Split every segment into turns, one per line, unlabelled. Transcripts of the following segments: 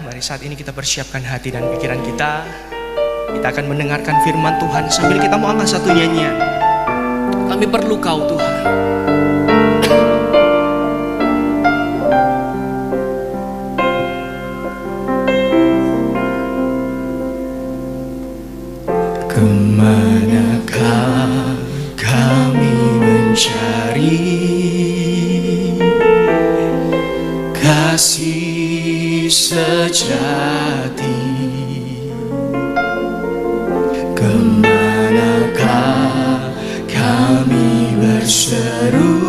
Mari saat ini kita persiapkan hati dan pikiran kita. Kita akan mendengarkan firman Tuhan sambil kita mau angkat satu nyanyian. Kami perlu Kau Tuhan. Kemanakah kami mencari kasih sejati? Kemanakah kami berseru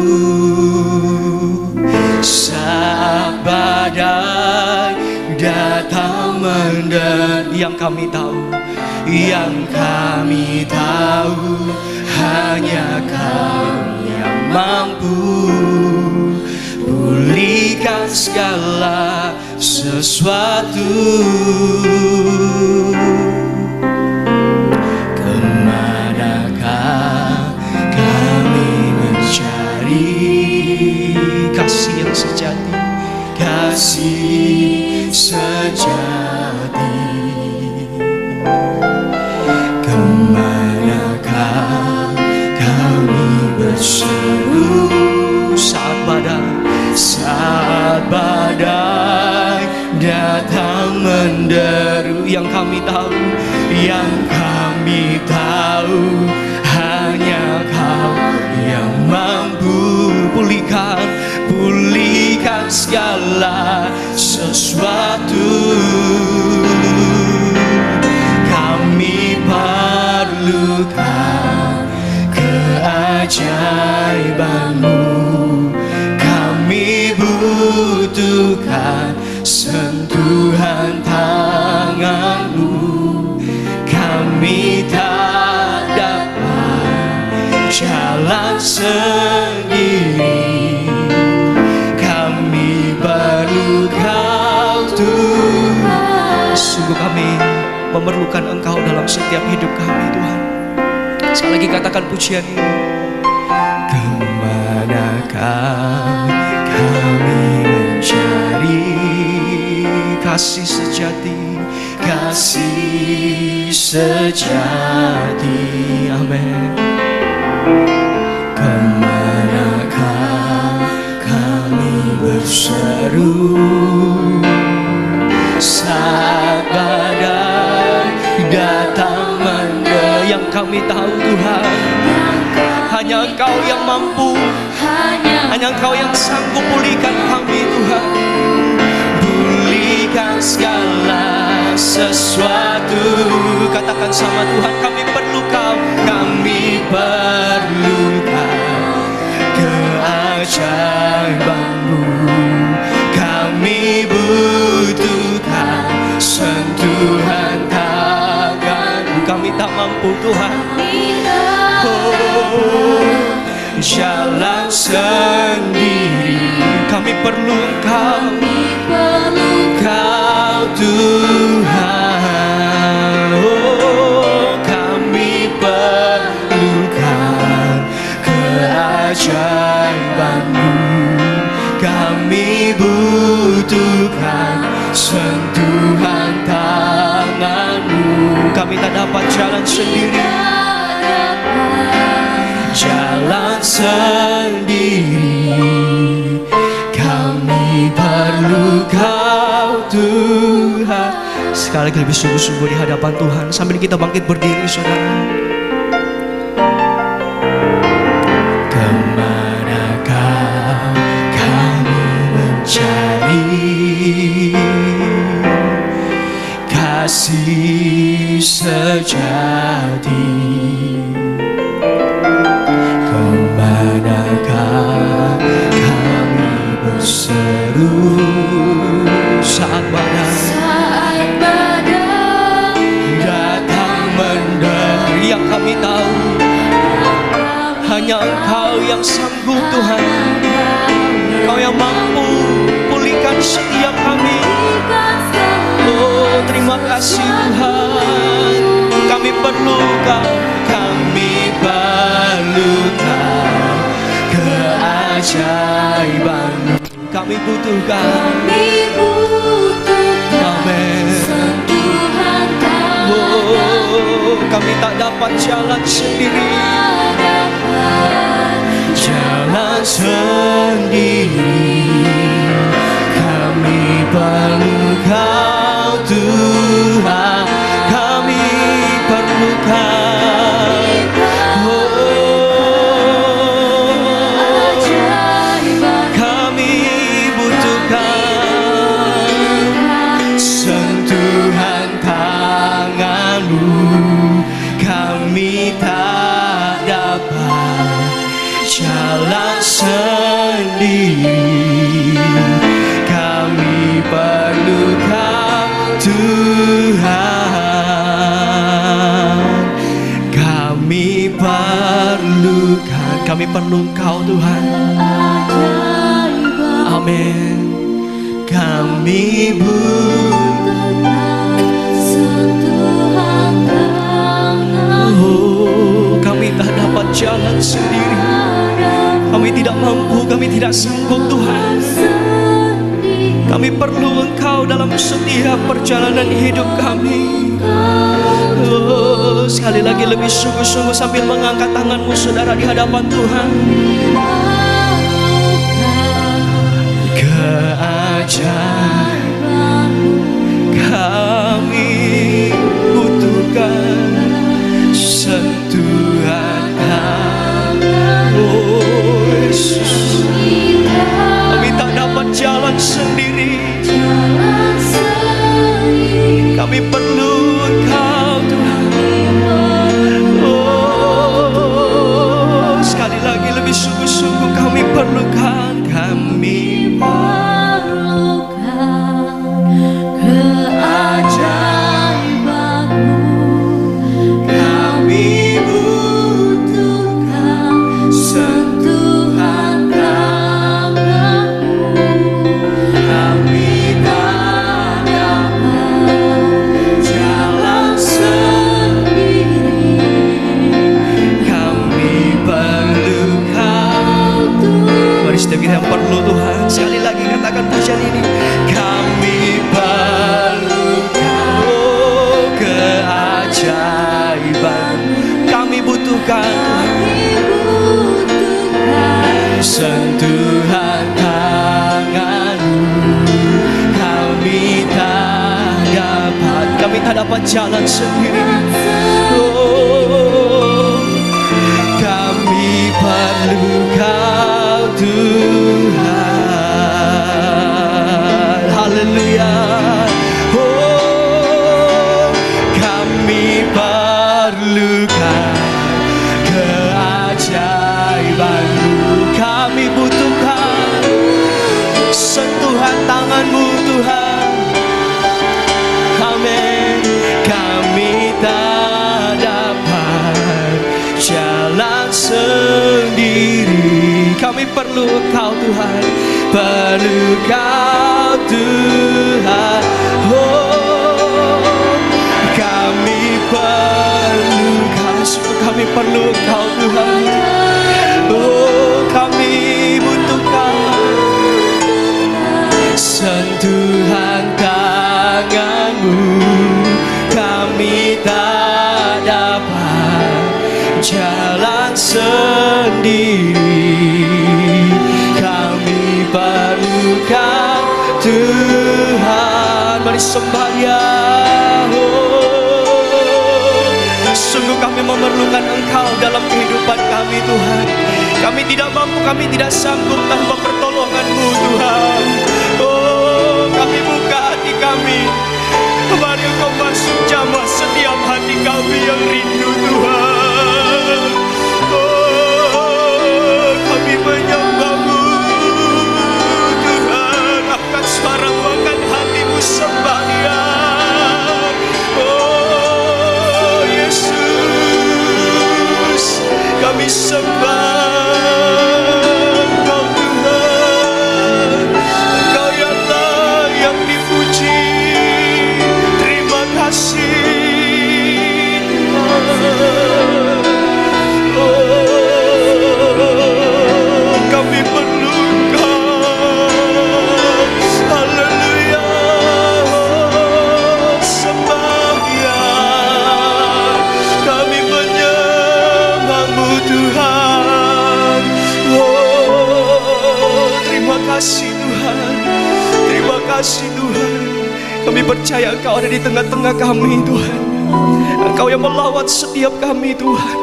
saat badai datang menderu? Yang kami tahu hanya Kau yang mampu pulihkan segala sesuatu. Kemanakah kami mencari kasih yang sejati, kasih sejati? Kemanakah kami berseru saat badai datang menderu? Yang kami tahu hanya Kau yang mampu pulihkan segala sesuatu. Kami perlukan keajaiban-Mu, kami butuhkan sentuhan tangan-Mu. Kami tak dapat jalan sendiri, kami perlu Kau Tuhan. Sungguh kami memerlukan Engkau dalam setiap hidup kami, Tuhan. Sekali lagi katakan pujian ini. Kemanakah kami mencari kasih sejati, kasih sejati? Amin. Kemanakah kami berseru saat badai datang menderu? Yang kami tahu Tuhan, hanya Engkau yang mampu, hanya Engkau yang sanggup pulihkan kami, Tuhan. Pulihkan segala sesuatu. Katakan sama Tuhan, kami perlu Kau, kami perlukan keajaiban-Mu, kami butuhkan sentuhan tangan-Mu. Kami tak mampu Tuhan, jalan sendiri, kami perlu Engkau, Kau Tuhan. Kami perlukan keajaiban-Mu, kami butuhkan sentuhan tangan-Mu. Kami tak dapat jalan sendiri, jalan sendiri, kami perlu Kau Tuhan. Sekali lagi lebih sungguh-sungguh di hadapan Tuhan sambil kita bangkit berdiri, saudara. Kemanakah kami mencari kasih sejati? Kemanakah kami berseru saat badai datang menderu? Yang kami tahu hanya Engkau yang sanggup Tuhan, Engkau yang mampu pulihkan setiap kami. Oh, terima kasih Tuhan, kami perlu Kau, kami perlukan keajaiban-Mu, kami butuhkan, amin. dapat jalan sendiri. Jalan sendiri, kami perlu Kau Tuhan, kami perlu Kau. Kami butuhkan sentuhan tangan-Mu, kami tak dapat jalan sendiri, kami perlu Kau Tuhan, kami perlukan, kami perlu Kau Tuhan. Amin. Kami butuhkan sentuhan tangan-Mu, kami tak dapat jalan sendiri, kami tidak mampu, kami tidak sanggup Tuhan. Kami perlu Engkau dalam setiap perjalanan hidup kami. Oh, sekali lagi lebih sungguh-sungguh sambil mengangkat tanganmu saudara di hadapan Tuhan. Keajaiban-Mu kami butuhkan sentuhan tangan-Mu, Yesus. Kami tak dapat jalan sendiri, kami perlu Engkau Tuhan. Oh, sekali lagi lebih sungguh-sungguh kami perlukan, kami perlukan keajaiban-Mu, kami butuhkan sentuhan tangan-Mu, kami tak dapat jalan sendiri, kami perlu Kau Tuhan. Mari setiap kita yang perlu Tuhan, sekali lagi katakan pujian ini. Kami perlu Kau, keajaiban kami butuhkan Tuhan, sentuhan tangan-Mu, kami tak dapat jalan sendiri. Oh, kami perlu Kau Tuhan. Haleluya. Oh, kami perlukan keajaiban-Mu, kami butuhkan sentuhan tangan-Mu Tuhan. Amin. Kami tak dapat jalan sendiri, kami perlu Kau Tuhan, perlu Kau Tuhan. Oh, kami perlukan, sungguh kami perlu Kau Tuhan. Oh, kami butuhkan sentuhan tangan-Mu, kami tak dapat jalan sendiri, kami perlukan Tuhan. Mari sembah Dia. Oh, sungguh kami memerlukan Engkau dalam kehidupan kami Tuhan. Kami tidak mampu, kami tidak sanggup tanpa pertolongan-Mu Tuhan. Oh, kami buka hati kami, mari Engkau masuk jamah setiap hati kami yang rindu Tuhan. Oh, kami menyembah-Mu Tuhan, angkat suara-Mu, angkat hatimu, sembah Dia. Oh Yesus, kami sembah Engkau Tuhan. Kami percaya Engkau ada di tengah-tengah kami Tuhan. Engkau yang melawat setiap kami Tuhan.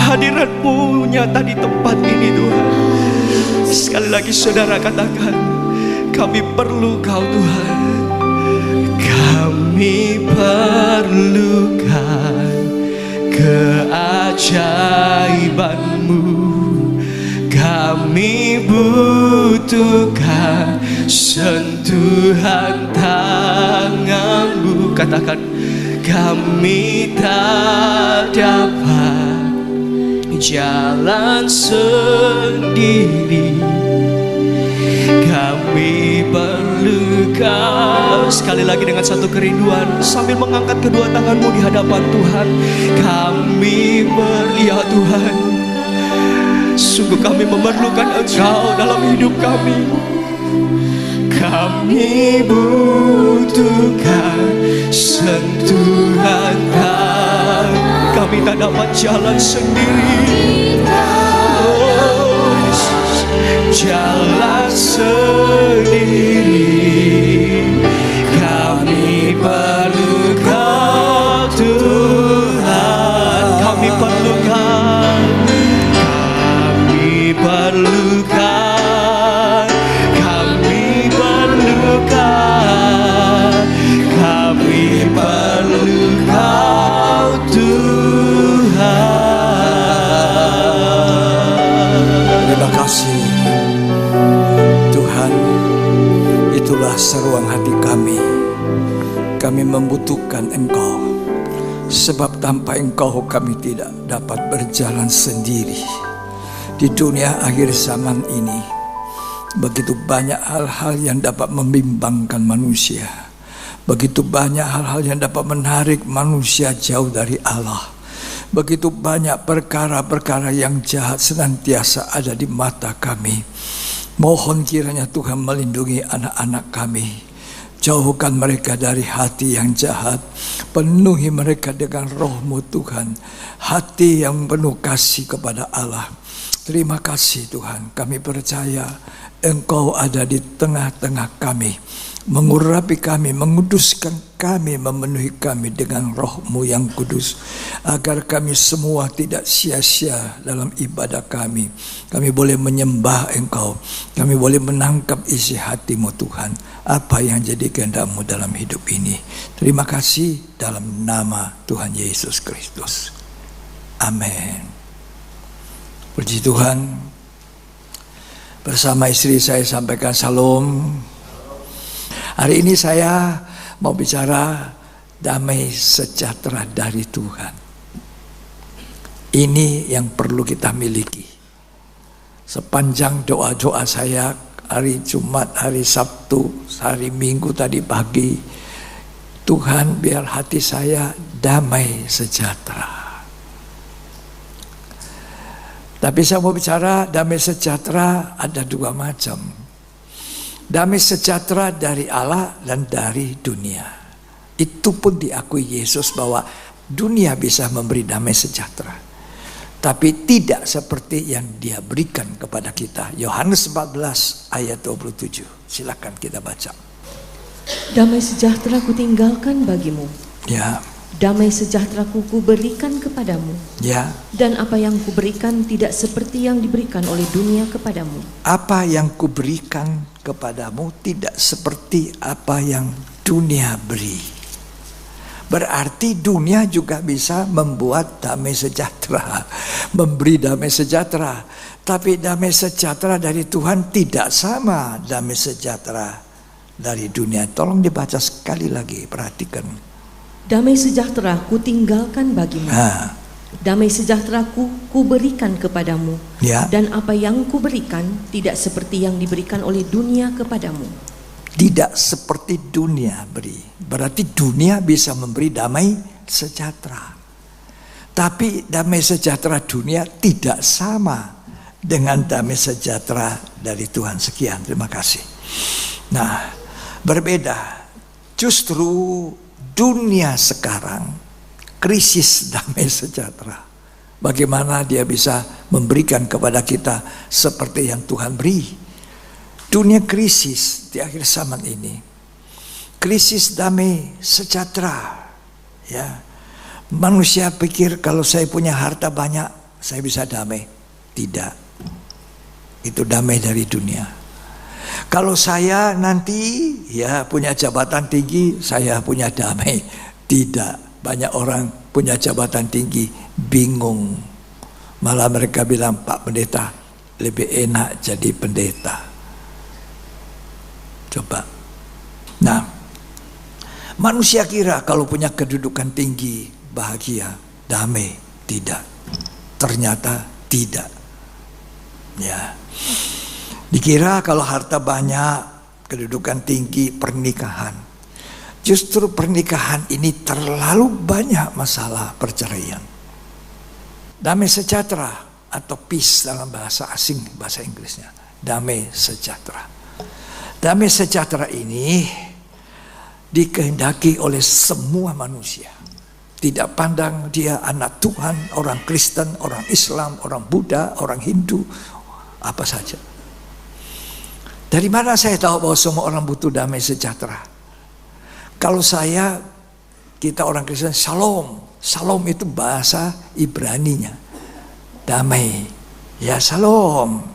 Hadirat-Mu nyata di tempat ini Tuhan. Sekali lagi saudara katakan, kami perlu Kau Tuhan. Kami perlukan keajaiban-Mu. Kami butuhkan sentuhan tangan-Mu. Katakan, kami tak dapat jalan sendiri. Kami perlu Kau. Sekali lagi dengan satu kerinduan, sambil mengangkat kedua tanganmu di hadapan Tuhan. Kami ya Tuhan, sungguh kami memerlukan Engkau dalam hidup kami. Kami butuhkan sentuhan Kau. Kami tak dapat jalan sendiri. Oh Yesus, jalan sendiri. Kami perlu Kau Tuhan. Kami perlu Kau. Kami perlukan. Kami perlukan. Kami perlu Kau Tuhan.
Terima kasih Tuhan. Itulah seruan hati kami. Kami membutuhkan Engkau, sebab tanpa Engkau kami tidak dapat berjalan sendiri. Di dunia akhir zaman ini, begitu banyak hal-hal yang dapat membimbangkan manusia. Begitu banyak hal-hal yang dapat menarik manusia jauh dari Allah. Begitu banyak perkara-perkara yang jahat senantiasa ada di mata kami. Mohon kiranya Tuhan melindungi anak-anak kami. Jauhkan mereka dari hati yang jahat. Penuhi mereka dengan roh-Mu Tuhan. Hati yang penuh kasih kepada Allah. Terima kasih Tuhan. Kami percaya Engkau ada di tengah-tengah kami. Mengurapi kami, menguduskan kami, memenuhi kami dengan roh-Mu yang kudus. Agar kami semua tidak sia-sia dalam ibadah kami. Kami boleh menyembah Engkau. Kami boleh menangkap isi hati-Mu Tuhan. Apa yang jadi kehendak-Mu dalam hidup ini. Terima kasih dalam nama Tuhan Yesus Kristus. Amin. Puji Tuhan. Bersama istri saya sampaikan salam. Hari ini saya mau bicara damai sejahtera dari Tuhan. Ini yang perlu kita miliki. Sepanjang doa-doa saya hari Jumat, hari Sabtu, hari Minggu tadi pagi, Tuhan biar hati saya damai sejahtera. Tapi saya mau bicara damai sejahtera ada dua macam. Damai sejahtera dari Allah dan dari dunia. Itu pun diakui Yesus bahwa dunia bisa memberi damai sejahtera. Tapi tidak seperti yang Dia berikan kepada kita. Yohanes 14 ayat 27. Silakan kita baca.
Damai sejahtera kutinggalkan bagimu.
Ya.
Damai sejahtera kuberikan kepadamu.
Ya.
Dan apa yang kuberikan tidak seperti yang diberikan oleh dunia kepadamu.
Apa yang kuberikan kepadamu tidak seperti apa yang dunia beri. Berarti dunia juga bisa membuat damai sejahtera, memberi damai sejahtera. Tapi damai sejahtera dari Tuhan tidak sama damai sejahtera dari dunia. Tolong dibaca sekali lagi, perhatikan.
Damai sejahtera kutinggalkan bagimu. Damai sejahtera kuberikan kepadamu.
Ya.
Dan apa yang kuberikan tidak seperti yang diberikan oleh dunia kepadamu.
Tidak seperti dunia beri. Berarti dunia bisa memberi damai sejahtera. Tapi damai sejahtera dunia tidak sama dengan damai sejahtera dari Tuhan. Sekian, terima kasih. Nah, berbeda. Justru dunia sekarang krisis damai sejahtera. Bagaimana dia bisa memberikan kepada kita seperti yang Tuhan beri. Dunia krisis di akhir zaman ini. krisis damai sejahtera. Ya, manusia pikir kalau saya punya harta banyak, saya bisa damai. Tidak. Itu damai dari dunia. Kalau saya nanti ya punya jabatan tinggi, saya punya damai. Tidak. Banyak orang punya jabatan tinggi, bingung. Malah mereka bilang, Pak Pendeta, lebih enak jadi pendeta. Coba. Nah, manusia kira kalau punya kedudukan tinggi, bahagia, damai. Tidak. Ternyata tidak. Ya. Dikira kalau harta banyak, kedudukan tinggi, pernikahan. Justru pernikahan ini terlalu banyak masalah perceraian. Damai sejahtera atau peace dalam bahasa asing, bahasa Inggrisnya. Damai sejahtera. Damai sejahtera ini dikehendaki oleh semua manusia. Tidak pandang dia anak Tuhan, orang Kristen, orang Islam, orang Buddha, orang Hindu, apa saja. Dari mana saya tahu bahwa semua orang butuh damai sejahtera? Kalau kita orang Kristen, shalom. Shalom itu bahasa Ibraninya. Damai. Ya shalom.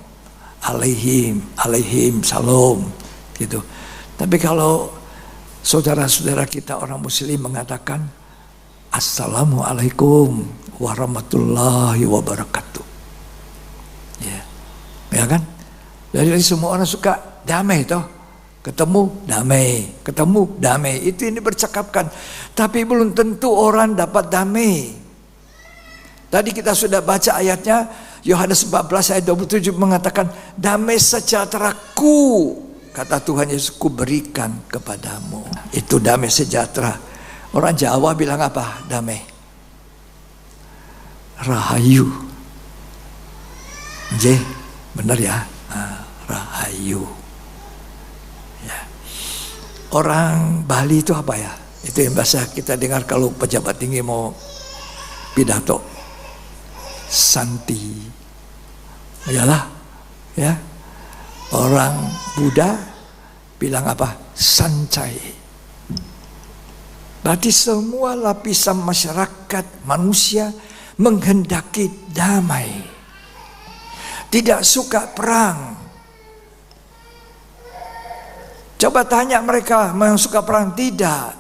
Alaihim, shalom. Gitu. Tapi kalau saudara-saudara kita orang muslim mengatakan Assalamualaikum warahmatullahi wabarakatuh. Ya kan? Jadi semua orang suka damai toh. Ketemu damai. Itu ini bercakapkan. Tapi belum tentu orang dapat damai. Tadi kita sudah baca ayatnya, Yohanes 14 ayat 27 mengatakan, damai sejahteraku, kata Tuhan Yesus, ku berikan kepadamu. Itu damai sejahtera. Orang Jawa bilang apa? Damai. Rahayu. Benar ya? Rahayu. Ya. Orang Bali itu apa ya? Itu yang biasa kita dengar kalau pejabat tinggi mau pidato. Santi. Iyalah, ya. Orang Buddha bilang apa? Sancai. Berarti semua lapisan masyarakat manusia menghendaki damai. Tidak suka perang. Coba tanya mereka yang suka perang, tidak.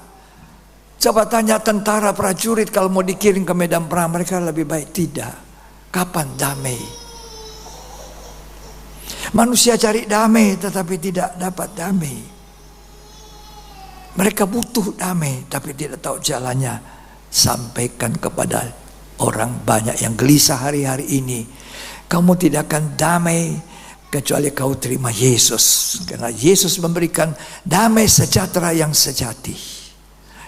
Coba tanya tentara prajurit kalau mau dikirim ke medan perang, mereka lebih baik tidak. Kapan damai? Manusia cari damai tetapi tidak dapat damai. Mereka butuh damai tapi tidak tahu jalannya. Sampaikan kepada orang banyak yang gelisah hari-hari ini. Kamu tidak akan damai kecuali kau terima Yesus. Karena Yesus memberikan damai sejahtera yang sejati.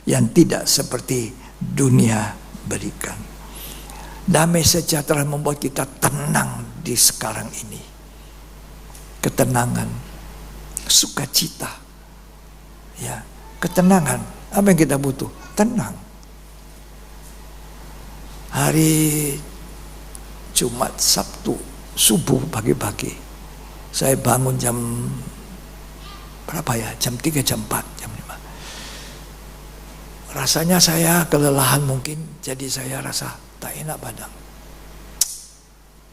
Yang tidak seperti dunia berikan. Damai sejahtera membuat kita tenang di sekarang ini. Ketenangan, sukacita. Ya, ketenangan. Apa yang kita butuh? Tenang. Hari Jumat, Sabtu, subuh pagi-pagi. Saya bangun jam berapa ya? Jam 3, jam 4, jam 5. Rasanya saya kelelahan mungkin, jadi saya rasa tak enak badan.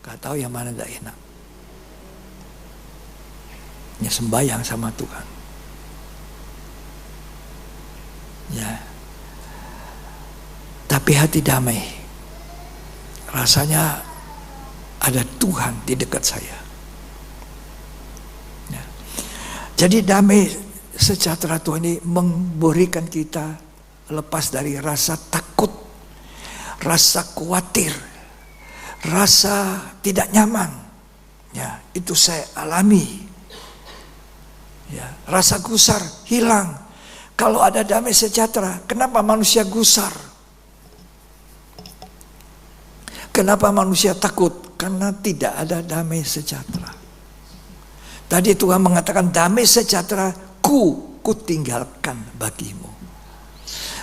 Gak tahu yang mana tak enak. Ya sembahyang sama Tuhan. Ya. Tapi hati damai. Rasanya ada Tuhan di dekat saya. Ya. Jadi damai sejahtera Tuhan ini memberikan kita lepas dari rasa takut, rasa khawatir, rasa tidak nyaman. Ya, itu saya alami. Ya, rasa gusar hilang. Kalau ada damai sejahtera, kenapa manusia gusar? Kenapa manusia takut? Karena tidak ada damai sejahtera. Tadi Tuhan mengatakan damai sejahtera ku tinggalkan bagimu.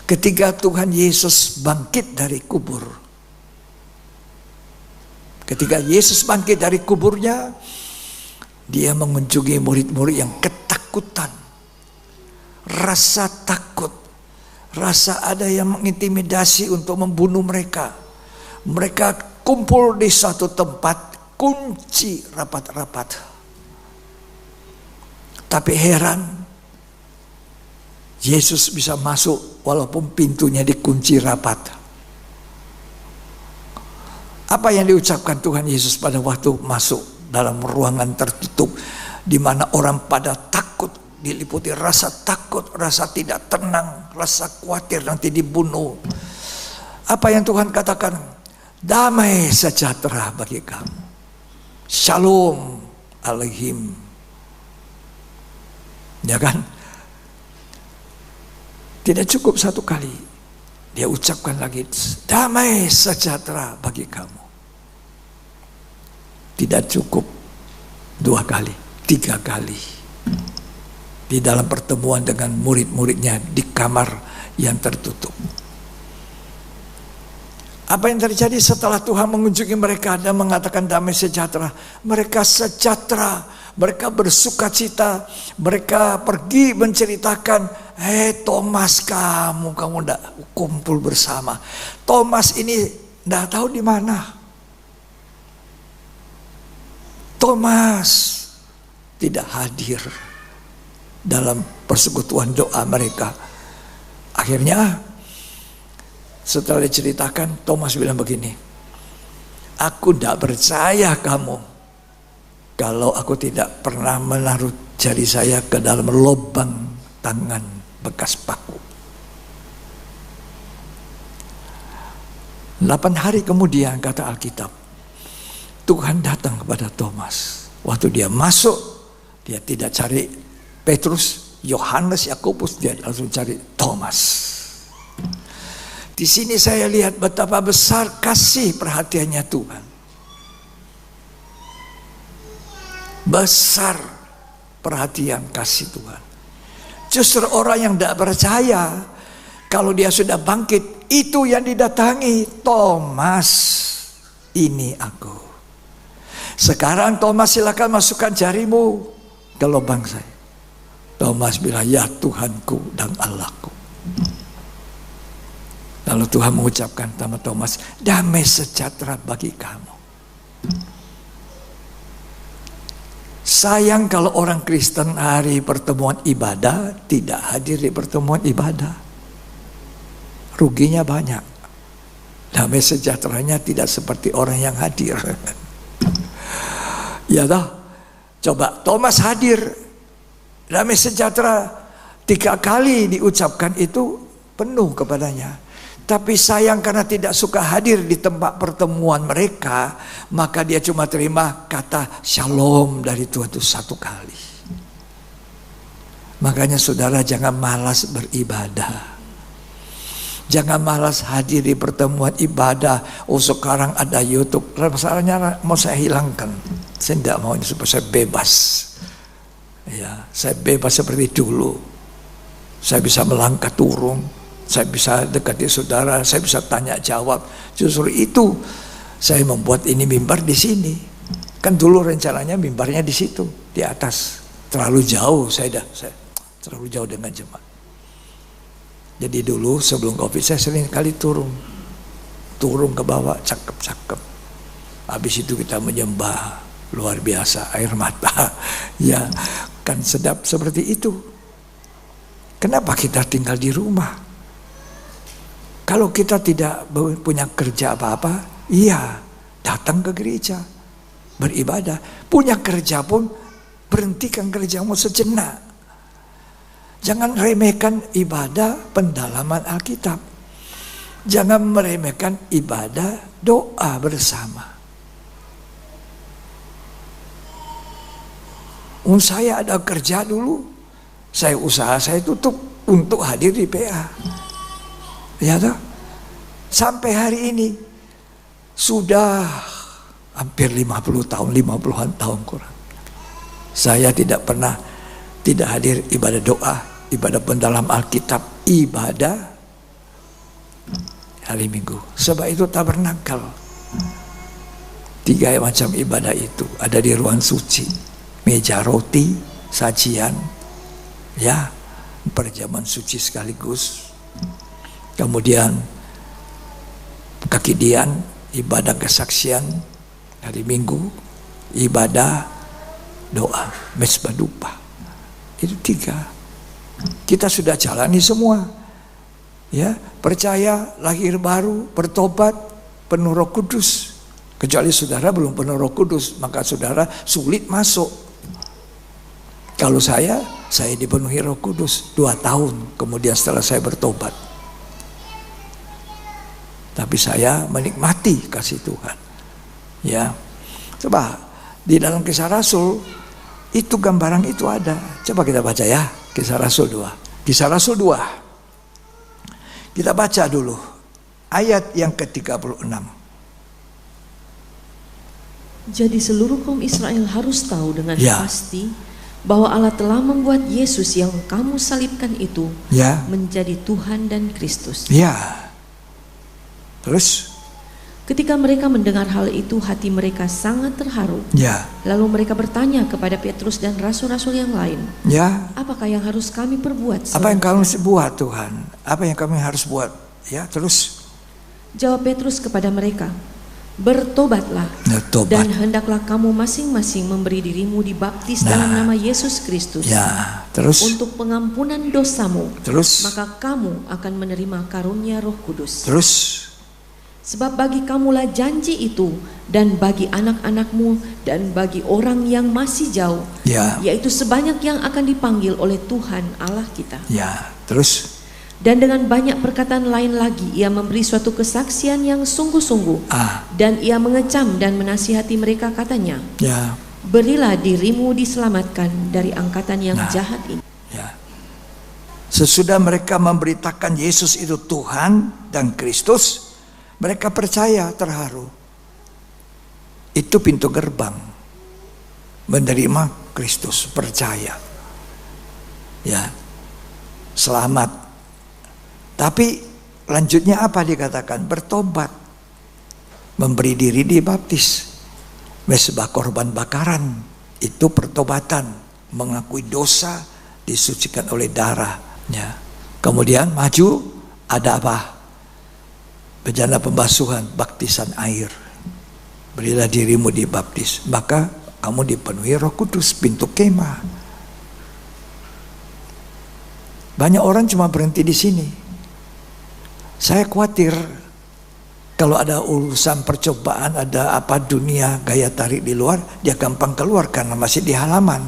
Ketika Tuhan Yesus bangkit dari kubur. Ketika Yesus bangkit dari kuburnya, dia mengunjungi murid-murid yang ketakutan. rasa takut, rasa ada yang mengintimidasi untuk membunuh mereka. Mereka kumpul di suatu tempat, kunci rapat-rapat. Tapi heran, Yesus bisa masuk walaupun pintunya dikunci rapat. Apa yang diucapkan Tuhan Yesus pada waktu masuk dalam ruangan tertutup, di mana orang pada takut, diliputi rasa takut, rasa tidak tenang, rasa khawatir nanti dibunuh. Apa yang Tuhan katakan? Damai sejahtera bagi kamu. Shalom alaihim. Ya kan? Tidak cukup satu kali, dia ucapkan lagi, damai sejahtera bagi kamu. Tidak cukup 2 kali, 3 kali. Di dalam pertemuan dengan murid-muridnya di kamar yang tertutup. Apa yang terjadi setelah Tuhan mengunjungi mereka dan mengatakan damai sejahtera? Mereka sejahtera, mereka bersukacita, mereka pergi menceritakan, hei Thomas, kamu tidak kumpul bersama. Thomas ini tidak tahu di mana. Thomas tidak hadir dalam persekutuan doa mereka. Akhirnya setelah diceritakan, Thomas bilang begini, aku tidak percaya kamu kalau aku tidak pernah menaruh jari saya ke dalam lubang tangan bekas paku. 8 hari kemudian, kata Alkitab, Tuhan datang kepada Thomas. Waktu dia masuk, dia tidak cari Petrus, Yohanes, Yakobus, dia langsung cari Thomas. Di sini saya lihat betapa besar kasih perhatiannya Tuhan. Besar perhatian kasih Tuhan. Justru orang yang tidak percaya, kalau dia sudah bangkit, itu yang didatangi. Thomas, ini aku. Sekarang Thomas, silakan masukkan jarimu ke lubang saya. Thomas bilang, ya Tuhanku dan Allahku. Lalu Tuhan mengucapkan sama Thomas, damai sejahtera bagi kamu. Sayang kalau orang Kristen hari pertemuan ibadah tidak hadir di pertemuan ibadah. Ruginya banyak. Damai sejahteranya tidak seperti orang yang hadir. Ya toh, coba Thomas hadir, damai sejahtera 3 kali diucapkan itu penuh kepadanya. Tapi sayang karena tidak suka hadir di tempat pertemuan mereka, maka dia cuma terima kata shalom dari Tuhan itu 1 kali. Makanya saudara jangan malas beribadah. Jangan malas hadir di pertemuan ibadah. Oh sekarang ada YouTube. Masalahnya mau saya hilangkan. Saya tidak mau ini supaya saya bebas. Ya, saya bebas seperti dulu. Saya bisa melangkah turun. Saya bisa dekati saudara. Saya bisa tanya jawab. Justru itu saya membuat ini mimbar di sini. Kan dulu rencananya mimbarnya di situ, di atas. Terlalu jauh saya terlalu jauh dengan jemaat. Jadi dulu sebelum COVID saya sering kali turun ke bawah, cakep. Habis itu kita menyembah luar biasa, air mata. Ya kan sedap seperti itu. Kenapa kita tinggal di rumah? Kalau kita tidak punya kerja apa-apa, iya datang ke gereja, beribadah. Punya kerja pun berhentikan kerjamu sejenak. Jangan remehkan ibadah pendalaman Alkitab. Jangan meremehkan ibadah doa bersama. Saya ada kerja dulu, saya usaha saya tutup untuk hadir di PA. Ya toh? Sampai hari ini sudah hampir 50 tahun, 50-an tahun kurang. Saya tidak pernah tidak hadir ibadah doa, ibadah pendalam Alkitab, ibadah hari Minggu. Sebab itu tabernakel. 3 macam ibadah itu ada di ruang suci. Meja roti, sajian, ya, perjamuan suci sekaligus. Kemudian Kakidian, ibadah kesaksian hari Minggu, ibadah doa, mezbah dupa. Itu 3. Kita sudah jalani semua. Ya, percaya, lahir baru, bertobat, penuh Roh Kudus. Kecuali saudara belum penuh Roh Kudus, maka saudara sulit masuk. Kalau saya dipenuhi Roh Kudus 2 tahun kemudian setelah saya bertobat. Tapi saya menikmati kasih Tuhan. Ya. Coba di dalam Kisah Rasul itu gambaran itu ada. Coba kita baca ya, Kisah Rasul 2. Kisah Rasul 2. Kita baca dulu ayat yang ke-36.
Jadi seluruh kaum Israel harus tahu dengan pasti bahwa Allah telah membuat Yesus yang kamu salibkan itu menjadi Tuhan dan Kristus.
Ya. Terus?
Ketika mereka mendengar hal itu, hati mereka sangat terharu.
Ya.
Lalu mereka bertanya kepada Petrus dan rasul-rasul yang lain.
Ya.
Apakah yang harus kami perbuat?
Apa yang kami harus buat, Tuhan? Apa yang kami harus buat? Ya, terus?
Jawab Petrus kepada mereka, bertobatlah, dan hendaklah kamu masing-masing memberi dirimu dibaptis dalam nama Yesus Kristus
terus
untuk pengampunan dosamu,
terus
maka kamu akan menerima karunia Roh Kudus.
Terus
sebab bagi kamulah janji itu, dan bagi anak-anakmu, dan bagi orang yang masih jauh, yaitu sebanyak yang akan dipanggil oleh Tuhan Allah kita.
Terus
dan dengan banyak perkataan lain lagi ia memberi suatu kesaksian yang sungguh-sungguh. Dan ia mengecam dan menasihati mereka, katanya, berilah dirimu diselamatkan dari angkatan yang jahat ini.
Sesudah mereka memberitakan Yesus itu Tuhan dan Kristus, mereka percaya, terharu. Itu pintu gerbang menerima Kristus, percaya. Selamat. Tapi lanjutnya apa dikatakan? Bertobat, memberi diri dibaptis, mezbah korban bakaran, itu pertobatan, mengakui dosa, disucikan oleh darahnya. Kemudian maju, ada apa? Bejana pembasuhan, baptisan air. Berilah dirimu dibaptis, maka kamu dipenuhi Roh Kudus, pintu kemah. Banyak orang cuma berhenti di sini. Saya khawatir kalau ada urusan percobaan, ada apa dunia gaya tarik di luar, dia gampang keluar karena masih di halaman.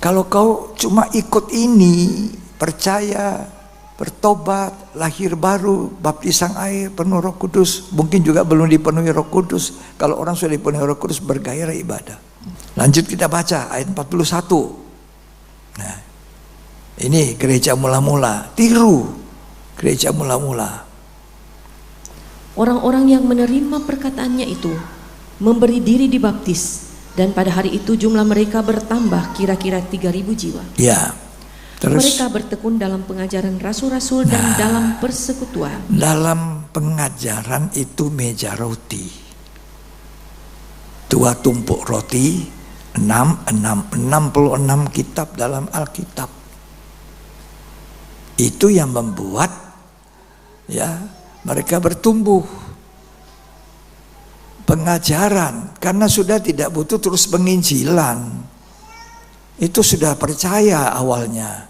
Kalau kau cuma ikut ini, percaya, bertobat, lahir baru, baptisan air, penuh Roh Kudus, mungkin juga belum dipenuhi Roh Kudus. Kalau orang sudah dipenuhi Roh Kudus, bergairah ibadah. Lanjut kita baca ayat 41. Nah, ini gereja mula-mula, tiru gereja mula-mula.
Orang-orang yang menerima perkataannya itu memberi diri dibaptis, dan pada hari itu jumlah mereka bertambah kira-kira 3.000 jiwa.
Terus
mereka bertekun dalam pengajaran rasul-rasul dan dalam persekutuan.
Dalam pengajaran itu meja roti, 2 tumpuk roti, 66 kitab dalam Alkitab. Itu yang membuat mereka bertumbuh. Pengajaran, karena sudah tidak butuh terus penginjilan. Itu sudah percaya awalnya.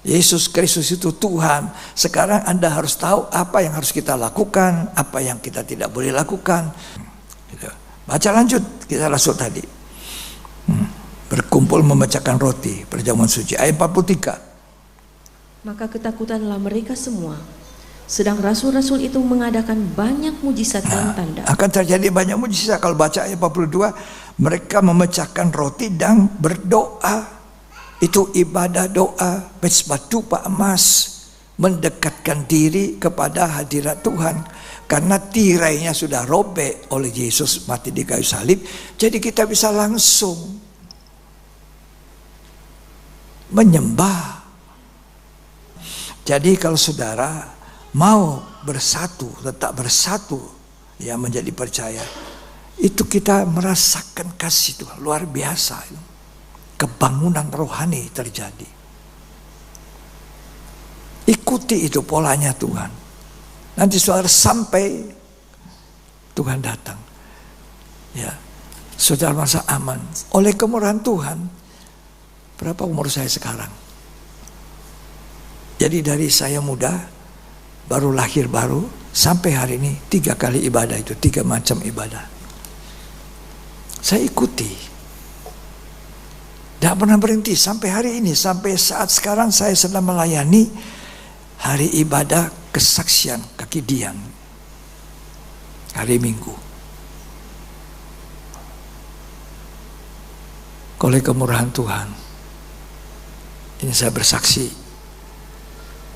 Yesus Kristus itu Tuhan. Sekarang Anda harus tahu apa yang harus kita lakukan, apa yang kita tidak boleh lakukan. Baca lanjut kita Rasul tadi. Berkumpul memecahkan roti, perjamuan suci, ayat 43.
Maka ketakutanlah mereka semua. Sedang rasul-rasul itu mengadakan banyak mujizat dan tanda.
Akan terjadi banyak mujizat. Kalau baca ayat 42, mereka memecahkan roti dan berdoa. Itu ibadah doa, mezbah dupa emas, mendekatkan diri kepada hadirat Tuhan. Karena tirainya sudah robek oleh Yesus mati di kayu salib, jadi kita bisa langsung menyembah. Jadi kalau saudara mau bersatu, tetap bersatu, menjadi percaya, itu kita merasakan kasih Tuhan luar biasa. Kebangunan rohani terjadi. Ikuti itu polanya Tuhan. Nanti saudara sampai Tuhan datang. Ya, saudara merasa aman oleh kemurahan Tuhan. Berapa umur saya sekarang? Jadi dari saya muda, baru lahir baru, sampai hari ini 3 kali ibadah itu, 3 macam ibadah. Saya ikuti. Tidak pernah berhenti sampai hari ini, sampai saat sekarang saya sedang melayani hari ibadah kesaksian kaki Dian, hari Minggu. Oleh kemurahan Tuhan, ini saya bersaksi,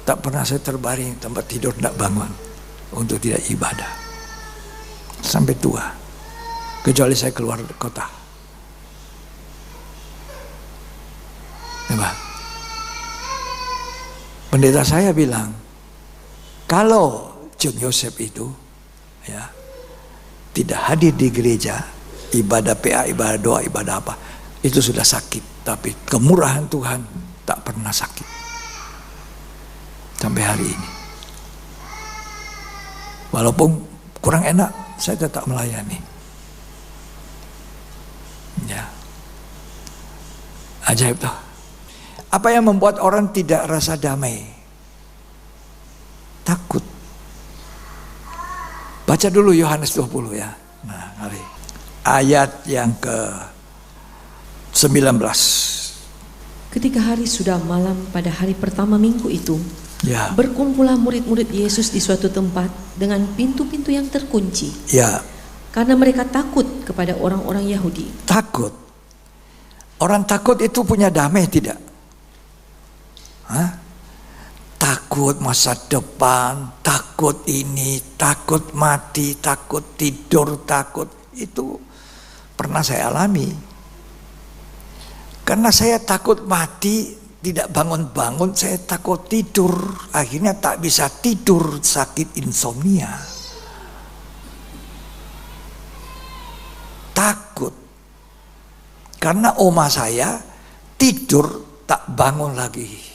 tak pernah saya terbaring tempat tidur tidak bangun untuk tidak ibadah sampai tua, kecuali saya keluar kota. Ya, pendeta saya bilang, kalau John Yosef itu ya tidak hadir di gereja, ibadah PA, ibadah doa, ibadah apa, itu sudah sakit. Tapi kemurahan Tuhan tak pernah sakit sampai hari ini. Walaupun kurang enak, saya tetap melayani. Ya, ajaib toh. Apa yang membuat orang tidak rasa damai? Takut. Baca dulu Yohanes 20 ya. Nah, mari. Ayat yang ke-19.
Ketika hari sudah malam pada hari pertama minggu itu, ya, berkumpullah murid-murid Yesus di suatu tempat dengan pintu-pintu yang terkunci.
Ya.
Karena mereka takut kepada orang-orang Yahudi.
Takut. Orang takut itu punya damai tidak? Hah? Takut masa depan, takut ini, takut mati, takut tidur, takut. Itu pernah saya alami. Karena saya takut mati, tidak bangun-bangun, saya takut tidur. Akhirnya tak bisa tidur, sakit insomnia. Takut. Karena oma saya tidur tak bangun lagi.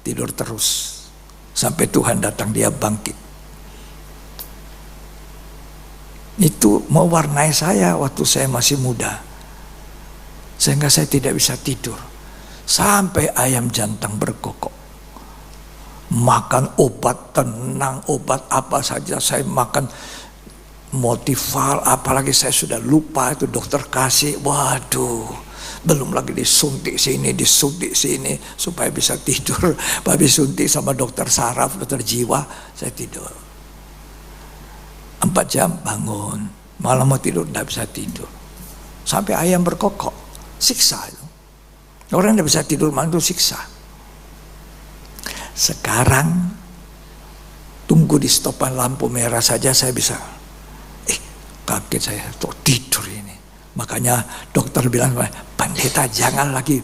Tidur terus sampai Tuhan datang, dia bangkit. Itu mewarnai saya waktu saya masih muda, sehingga saya tidak bisa tidur sampai ayam jantan berkokok. Makan obat tenang, obat apa saja saya makan, Motival, apalagi saya sudah lupa itu dokter kasih. Waduh, belum lagi disuntik sini supaya bisa tidur. Habis suntik sama dokter saraf, dokter jiwa, saya tidur 4 jam bangun, malam mau tidur tidak bisa tidur sampai ayam berkokok. Siksa itu. Orang tidak bisa tidur malam itu siksa. Sekarang tunggu di stopan lampu merah saja saya bisa. Kaget saya tuh tidur ini. Makanya dokter bilang, pendeta jangan lagi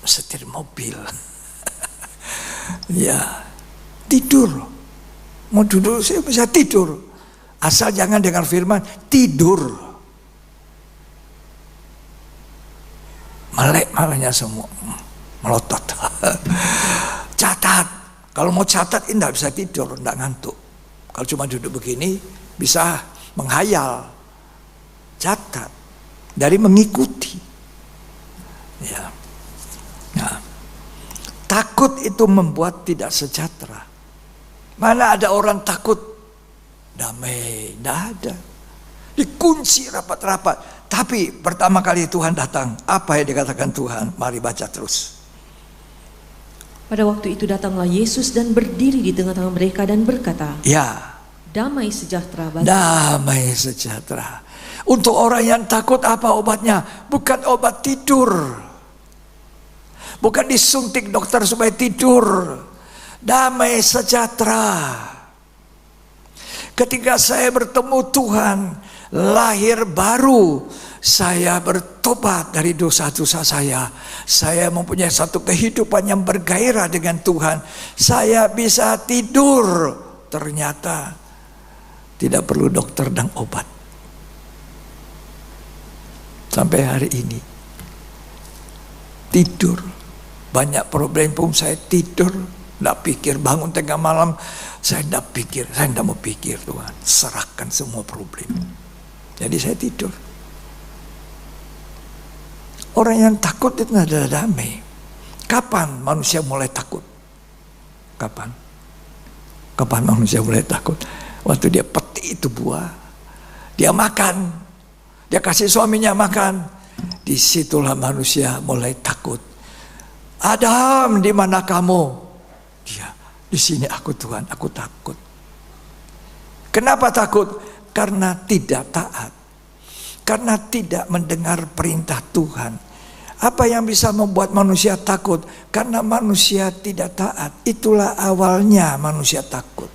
setir mobil. Ya, tidur. Mau duduk saya bisa tidur. Asal jangan dengar firman, tidur. Melek malahnya semua. Melotot. Catat. Kalau mau catat ini tidak bisa tidur, tidak ngantuk. Kalau cuma duduk begini bisa menghayal. Catat. Dari mengikuti. Ya. Nah, takut itu membuat tidak sejahtera. Mana ada orang takut damai? Tidak ada. Dikunci rapat-rapat. Tapi pertama kali Tuhan datang, apa yang dikatakan Tuhan? Mari baca terus.
Pada waktu itu datanglah Yesus dan berdiri di tengah-tengah mereka dan berkata,
ya,
damai sejahtera bagi.
Damai sejahtera. Untuk orang yang takut apa obatnya? Bukan obat tidur. Bukan disuntik dokter supaya tidur. Damai sejahtera. Ketika saya bertemu Tuhan, lahir baru, saya bertobat dari dosa-dosa saya. Saya mempunyai satu kehidupan yang bergairah dengan Tuhan. Saya bisa tidur. Ternyata tidak perlu dokter dan obat. Sampai hari ini tidur. Banyak problem pun saya tidur. Tidak pikir bangun tengah malam, saya tidak pikir, saya tidak mau pikir Tuhan. Serahkan semua problem. Jadi saya tidur. Orang yang takut itu adalah damai. Kapan manusia mulai takut? Kapan? Kapan manusia mulai takut? Waktu dia petik itu buah, dia makan, dia kasih suaminya makan. Disitulah manusia mulai takut. Adam, di mana kamu? Dia, di sini aku Tuhan, aku takut. Kenapa takut? Karena tidak taat. Karena tidak mendengar perintah Tuhan. Apa yang bisa membuat manusia takut? Karena manusia tidak taat. Itulah awalnya manusia takut.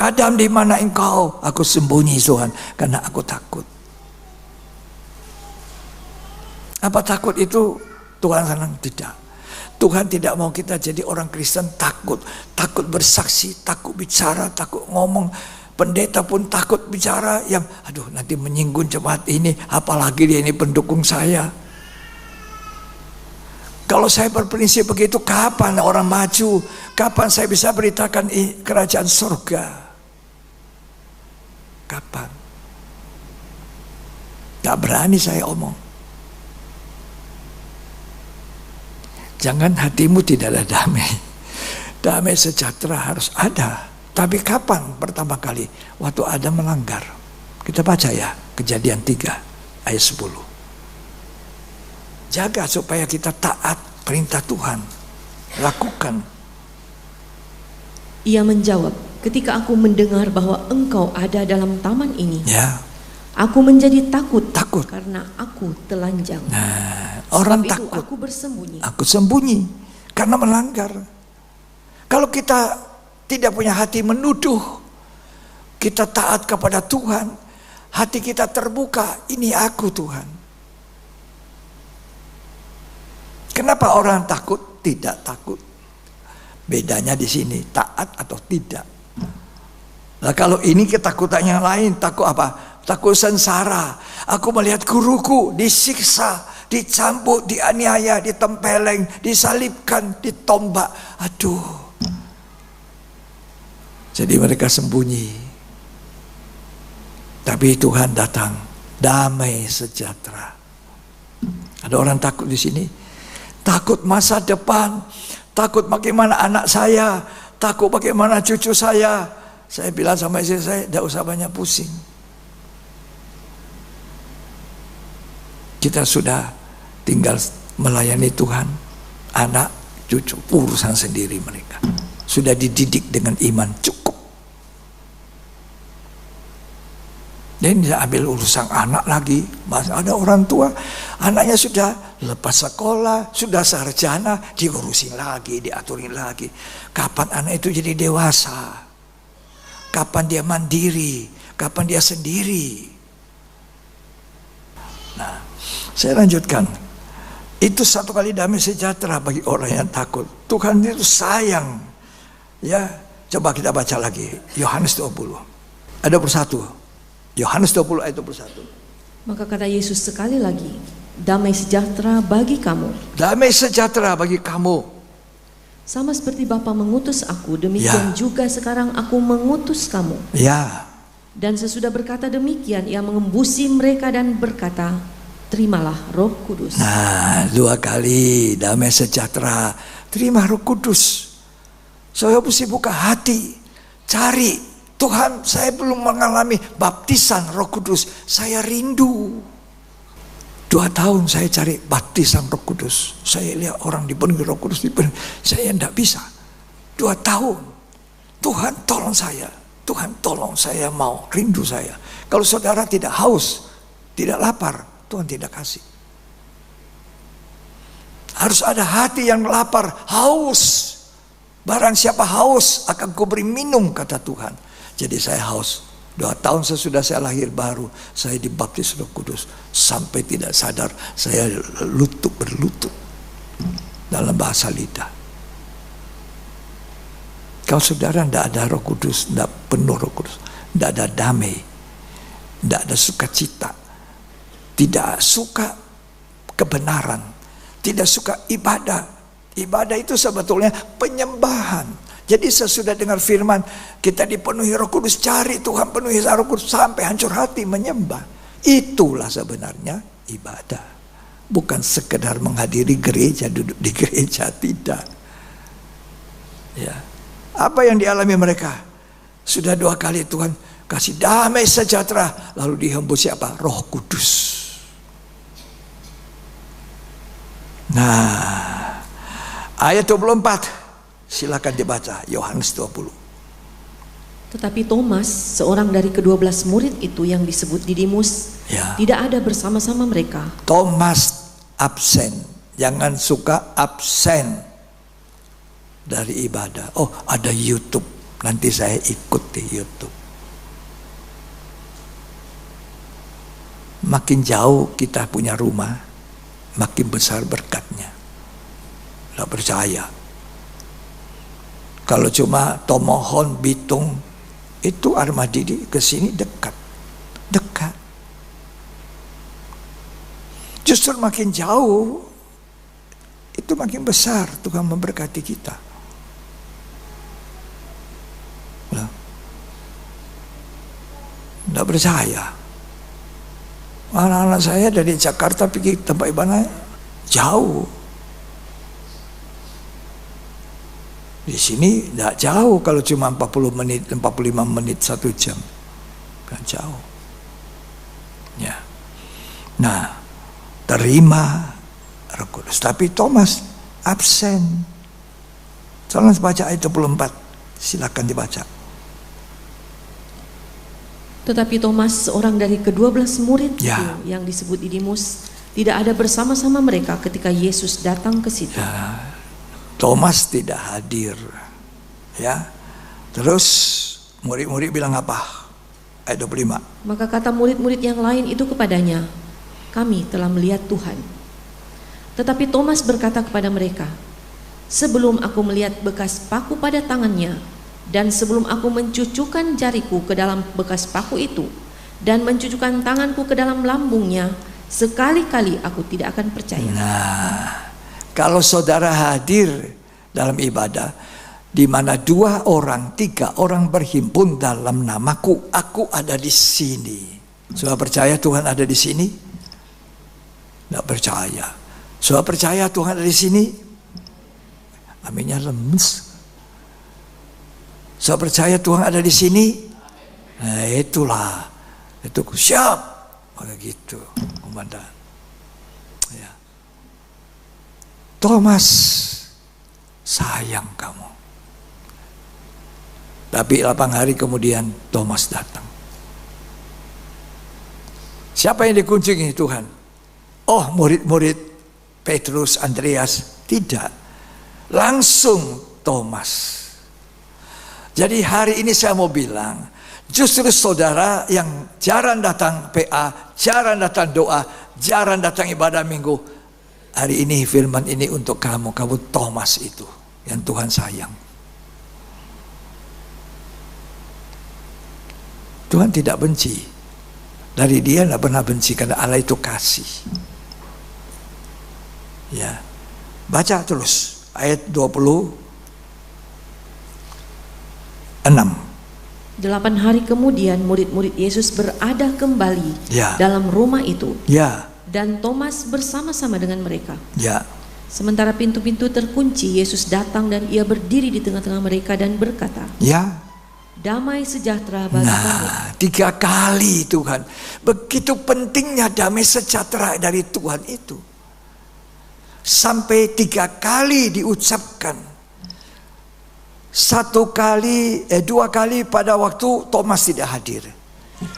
Adam, di mana engkau? Aku sembunyi Tuhan, karena aku takut. Apa takut itu Tuhan senang? Tidak. Tuhan tidak mau kita jadi orang Kristen takut. Takut bersaksi, takut bicara, takut ngomong. Pendeta pun takut bicara yang aduh nanti menyinggung jemaat ini. Apalagi dia ini pendukung saya. Kalau saya berprinsip begitu, kapan orang maju? Kapan saya bisa beritakan kerajaan surga? Kapan? Gak berani saya omong. Jangan hatimu tidak ada damai. Damai sejahtera harus ada. Tapi kapan pertama kali? Waktu Adam melanggar. Kita baca ya, Kejadian 3 ayat 10. Jaga supaya kita taat perintah Tuhan. Lakukan.
Ia menjawab, ketika aku mendengar bahwa engkau ada dalam taman ini, ya, aku menjadi takut karena aku telanjang.
Nah, orang
sebab
takut.
Itu aku bersembunyi.
Aku sembunyi karena melanggar. Kalau kita tidak punya hati menuduh, kita taat kepada Tuhan, hati kita terbuka, ini aku Tuhan. Kenapa orang takut? Tidak takut. Bedanya di sini, taat atau tidak. Nah, kalau ini ketakutan yang lain, takut apa? Takut sengsara. Aku melihat guruku disiksa, dicambuk, dianiaya, ditempeleng, disalibkan, ditombak. Aduh. Jadi mereka sembunyi. Tapi Tuhan datang, damai sejahtera. Ada orang takut di sini. Takut masa depan, takut bagaimana anak saya, takut bagaimana cucu saya. Saya bilang sama istri saya, tidak usah banyak pusing. Kita sudah tinggal melayani Tuhan, anak, cucu, urusan sendiri mereka. Sudah dididik dengan iman cukup. Dan tidak ambil urusan anak lagi. Masih ada orang tua, anaknya sudah lepas sekolah, sudah sarjana, diurusin lagi, diaturin lagi. Kapan anak itu jadi dewasa? Kapan dia mandiri? Kapan dia sendiri? Nah, saya lanjutkan. Itu satu kali damai sejahtera bagi orang yang takut. Tuhan itu sayang. Ya, coba kita baca lagi. Yohanes 20. Ada persatu. Yohanes 20 ayat 21.
Maka kata Yesus sekali lagi, damai sejahtera bagi kamu.
Damai sejahtera bagi kamu.
Sama seperti Bapa mengutus aku, demikian juga sekarang aku mengutus kamu.
Ya.
Dan sesudah berkata demikian, ia mengembusi mereka dan berkata, terimalah Roh Kudus.
Nah, 2 kali damai sejahtera. Terima Roh Kudus. Saya mesti buka hati, cari. Tuhan, saya belum mengalami baptisan Roh Kudus. Saya rindu. 2 tahun saya cari baptisan Roh Kudus. Saya lihat orang dipenuhi Roh Kudus, saya tidak bisa. 2 tahun. Tuhan tolong saya. Tuhan tolong saya, mau rindu saya. Kalau saudara tidak haus, tidak lapar, Tuhan tidak kasih. Harus ada hati yang lapar, haus. Barang siapa haus akan kuberi minum, kata Tuhan. Jadi saya haus. 2 tahun sesudah saya lahir baru, saya dibaptis Roh Kudus. Sampai tidak sadar, saya berlutut dalam bahasa lidah. Kalau saudara tidak ada Roh Kudus, tidak penuh Roh Kudus, tidak ada damai, tidak ada sukacita, tidak suka kebenaran, tidak suka ibadah, Ibadah itu sebetulnya penyembahan. Jadi sesudah dengar firman, kita dipenuhi Roh Kudus, cari Tuhan penuhi Roh Kudus sampai hancur hati menyembah. Itulah sebenarnya ibadah. Bukan sekedar menghadiri gereja, duduk di gereja, tidak. Ya. Apa yang dialami mereka? Sudah 2 kali Tuhan kasih damai sejahtera, lalu dihembus siapa? Roh Kudus. Nah, ayat 24. Silakan dibaca, Yohanes 20.
Tetapi Thomas, seorang dari ke-12 murid itu yang disebut Didimus, tidak ada bersama-sama mereka.
Thomas absen. Jangan suka absen dari ibadah. Oh, ada YouTube. Nanti saya ikut di YouTube. Makin jauh kita punya rumah, makin besar berkatnya. Tidak percaya. Kalau cuma Tomohon, Bitung, itu Armadidi ke sini dekat. Dekat. Justru makin jauh, itu makin besar Tuhan memberkati kita. Tidak percaya. Anak-anak saya dari Jakarta pergi tempat ibadah jauh. Di sini tidak jauh, kalau cuma 40 menit, 45 menit, 1 jam. Tidak jauh. Ya. Nah, terima Roh Kudus. Tapi Thomas absen. Tolong baca ayat 24. Silakan dibaca.
Tetapi Thomas, seorang dari ke-12 murid itu yang disebut Didimus, tidak ada bersama-sama mereka ketika Yesus datang ke situ.
Ya. Thomas tidak hadir, ya. Terus murid-murid bilang apa? Ayat 25.
Maka kata murid-murid yang lain itu kepadanya, kami telah melihat Tuhan. Tetapi Thomas berkata kepada mereka, sebelum aku melihat bekas paku pada tangannya, dan sebelum aku mencucukkan jariku ke dalam bekas paku itu, dan mencucukkan tanganku ke dalam lambungnya, sekali-kali aku tidak akan percaya.
Nah, kalau saudara hadir dalam ibadah, di mana 2 orang, 3 orang berhimpun dalam namaku, aku ada di sini. Saudara percaya Tuhan ada di sini? Tidak percaya. Saudara percaya Tuhan ada di sini? Aminnya lemes. Saudara percaya Tuhan ada di sini? Nah, itulah. Itu siap. Maka gitu, komandan. Ya. Thomas, sayang kamu. Tapi 8 hari kemudian Thomas datang. Siapa yang dikunjungi Tuhan? Oh, murid-murid Petrus, Andreas. Tidak. Langsung Thomas. Jadi hari ini saya mau bilang, justru saudara yang jarang datang PA, jarang datang doa, jarang datang ibadah minggu, hari ini firman ini untuk kamu. Kamu Thomas itu yang Tuhan sayang. Tuhan tidak benci. Dari dia tidak pernah benci, karena Allah itu kasih. Ya. Baca terus ayat 26.
8 hari kemudian murid-murid Yesus berada kembali dalam rumah itu. Dan Thomas bersama-sama dengan mereka. Sementara pintu-pintu terkunci, Yesus datang dan ia berdiri di tengah-tengah mereka dan berkata, damai sejahtera bagi kamu.
3 kali Tuhan. Begitu pentingnya damai sejahtera dari Tuhan itu. Sampai 3 kali diucapkan. 2 kali pada waktu Thomas tidak hadir.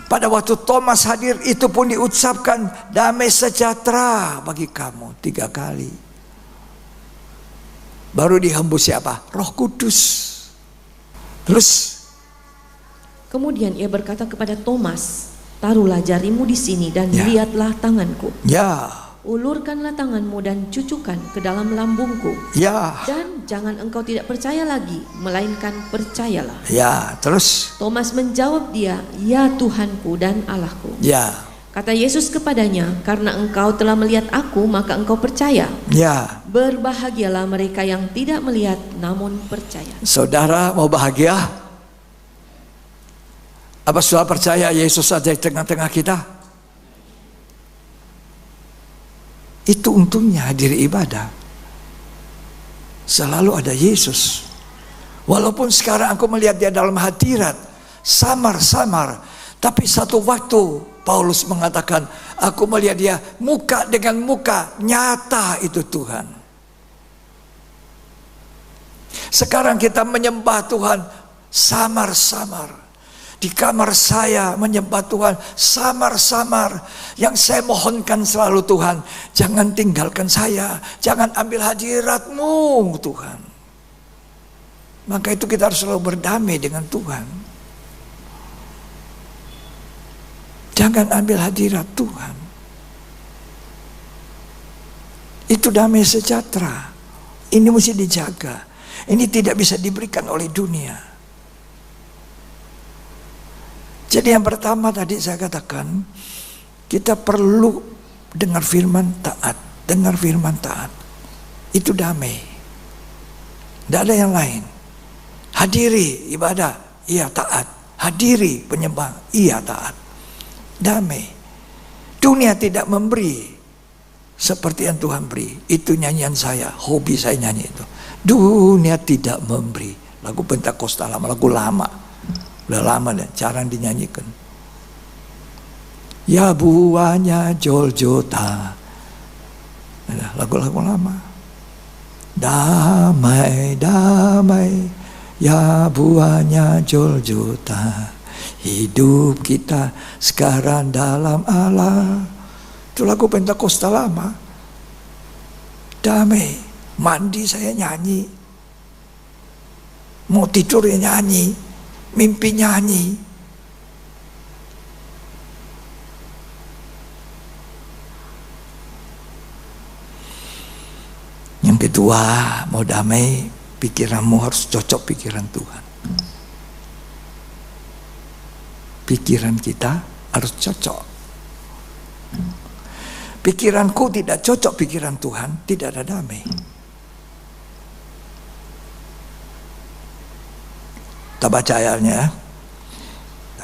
Pada waktu Thomas hadir, itu pun diucapkan damai sejahtera bagi kamu 3 kali. Baru dihembus siapa? Roh Kudus. Terus
kemudian ia berkata kepada Thomas, taruhlah jarimu di sini dan lihatlah tanganku. Ulurkanlah tanganmu dan cucukkan ke dalam lambungku. Dan jangan engkau tidak percaya lagi, melainkan percayalah.
Terus
Thomas menjawab dia, ya Tuhanku dan Allahku. Kata Yesus kepadanya, karena engkau telah melihat aku, maka engkau percaya.
Ya.
Berbahagialah mereka yang tidak melihat namun percaya.
Saudara mau bahagia? Apa saudara percaya Yesus ada di tengah-tengah kita? Itu untungnya hadir ibadah. Selalu ada Yesus. Walaupun sekarang aku melihat dia dalam hadirat, samar-samar, tapi satu waktu Paulus mengatakan, aku melihat dia muka dengan muka, nyata itu Tuhan. Sekarang kita menyembah Tuhan samar-samar. Di kamar saya menyembah Tuhan samar-samar. Yang saya mohonkan selalu, Tuhan, jangan tinggalkan saya, jangan ambil hadirat-Mu Tuhan. Maka itu kita harus selalu berdamai dengan Tuhan. Jangan ambil hadirat Tuhan. Itu damai sejahtera. Ini mesti dijaga. Ini tidak bisa diberikan oleh dunia. Jadi yang pertama tadi saya katakan, kita perlu dengar firman taat. Dengar firman taat. Itu damai. Tidak ada yang lain. Hadiri ibadah, iya taat. Hadiri penyembah, iya taat. Damai. Dunia tidak memberi seperti yang Tuhan beri. Itu nyanyian saya, hobi saya nyanyi itu. Dunia tidak memberi. Lagu Pentakosta lama, lagu lama. Udah lama dan jarang dinyanyikan. Ya buahnya Golgota. Lagu-lagu lama. Damai, damai. Ya buahnya Golgota. Hidup kita sekarang dalam Allah. Itu lagu Pentakosta lama. Damai. Mandi saya nyanyi. Mau tidur ya nyanyi. Mimpi nyanyi. Yang kedua, mau damai, pikiranmu harus cocok pikiran Tuhan. Pikiran kita harus cocok. Pikiranku tidak cocok pikiran Tuhan, tidak ada damai. Kita baca ayatnya.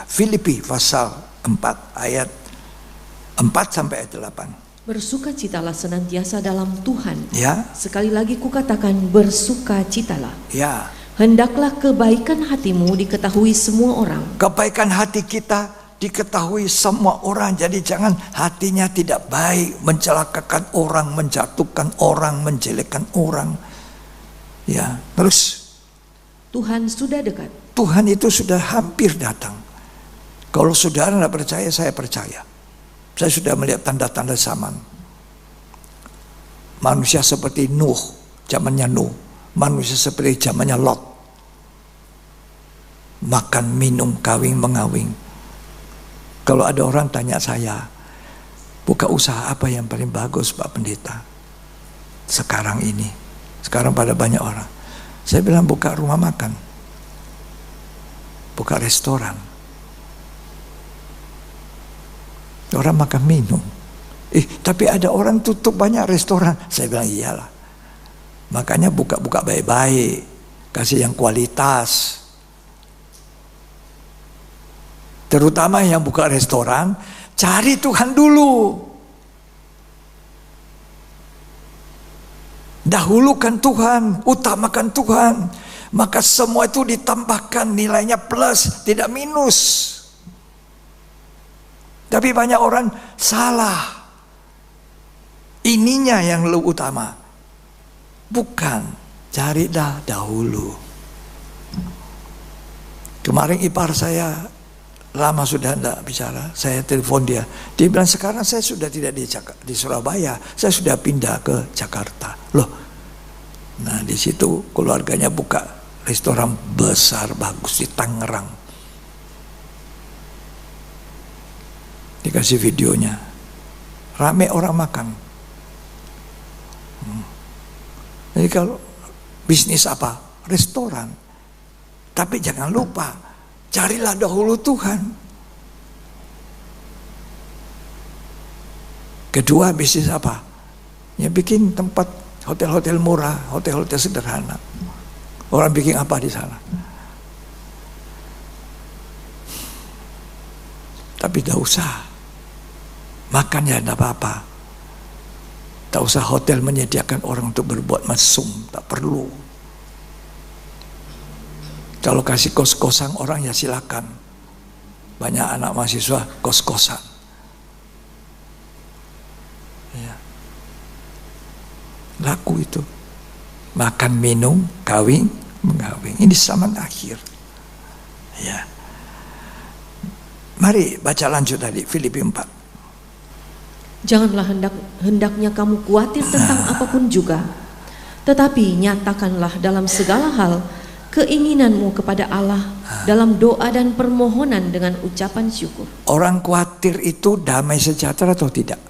Filipi pasal 4 ayat 4 sampai ayat 8.
Bersukacitalah senantiasa dalam Tuhan.
Ya.
Sekali lagi kukatakan, bersukacitalah.
Ya.
Hendaklah kebaikan hatimu diketahui semua orang.
Kebaikan hati kita diketahui semua orang. Jadi jangan hatinya tidak baik, mencelakakan orang, menjatuhkan orang, menjelekkan orang. Ya, terus
Tuhan sudah dekat.
Tuhan itu sudah hampir datang. Kalau saudara tidak percaya, saya percaya. Saya sudah melihat tanda-tanda zaman. Manusia seperti Nuh, zamannya Nuh. Manusia seperti zamannya Lot. Makan, minum, kawin, mengawin. Kalau ada orang tanya saya, buka usaha apa yang paling bagus Pak Pendeta? Sekarang ini. Sekarang pada banyak orang. Saya bilang buka rumah makan. Buka restoran. Orang makan minum. Tapi ada orang tutup banyak restoran. Saya bilang iyalah. Makanya buka-buka baik-baik. Kasih yang kualitas. Terutama yang buka restoran, cari Tuhan dulu. Dahulukan Tuhan, utamakan Tuhan. Maka semua itu ditambahkan nilainya plus, tidak minus. Tapi banyak orang salah. Ininya yang lebih utama. Bukan, carilah dahulu. Kemarin ipar saya lama sudah tidak bicara, saya telepon dia. Dia bilang sekarang saya sudah tidak di Surabaya, saya sudah pindah ke Jakarta. Loh, nah di situ keluarganya buka restoran besar bagus di Tangerang. Dikasih videonya, rame orang makan. Jadi kalau bisnis apa? Restoran. Tapi jangan lupa, carilah dahulu Tuhan. Kedua, bisnis apa? Ya bikin tempat hotel-hotel murah, hotel-hotel sederhana. Orang bikin apa di sana? Tapi tidak usah. Makan ya tidak apa-apa. Tak usah hotel menyediakan orang untuk berbuat mesum, tak perlu. Kalau kasih kos-kosan orang ya silakan. Banyak anak mahasiswa kos-kosan. Ya. Laku itu. Makan, minum, kawin, mengawin. Ini zaman akhir. Ya. Mari baca lanjut tadi Filipi 4.
Janganlah hendaknya kamu khawatir tentang apapun juga, tetapi nyatakanlah dalam segala hal keinginanmu kepada Allah dalam doa dan permohonan dengan ucapan syukur.
Orang khawatir itu damai sejahtera atau tidak?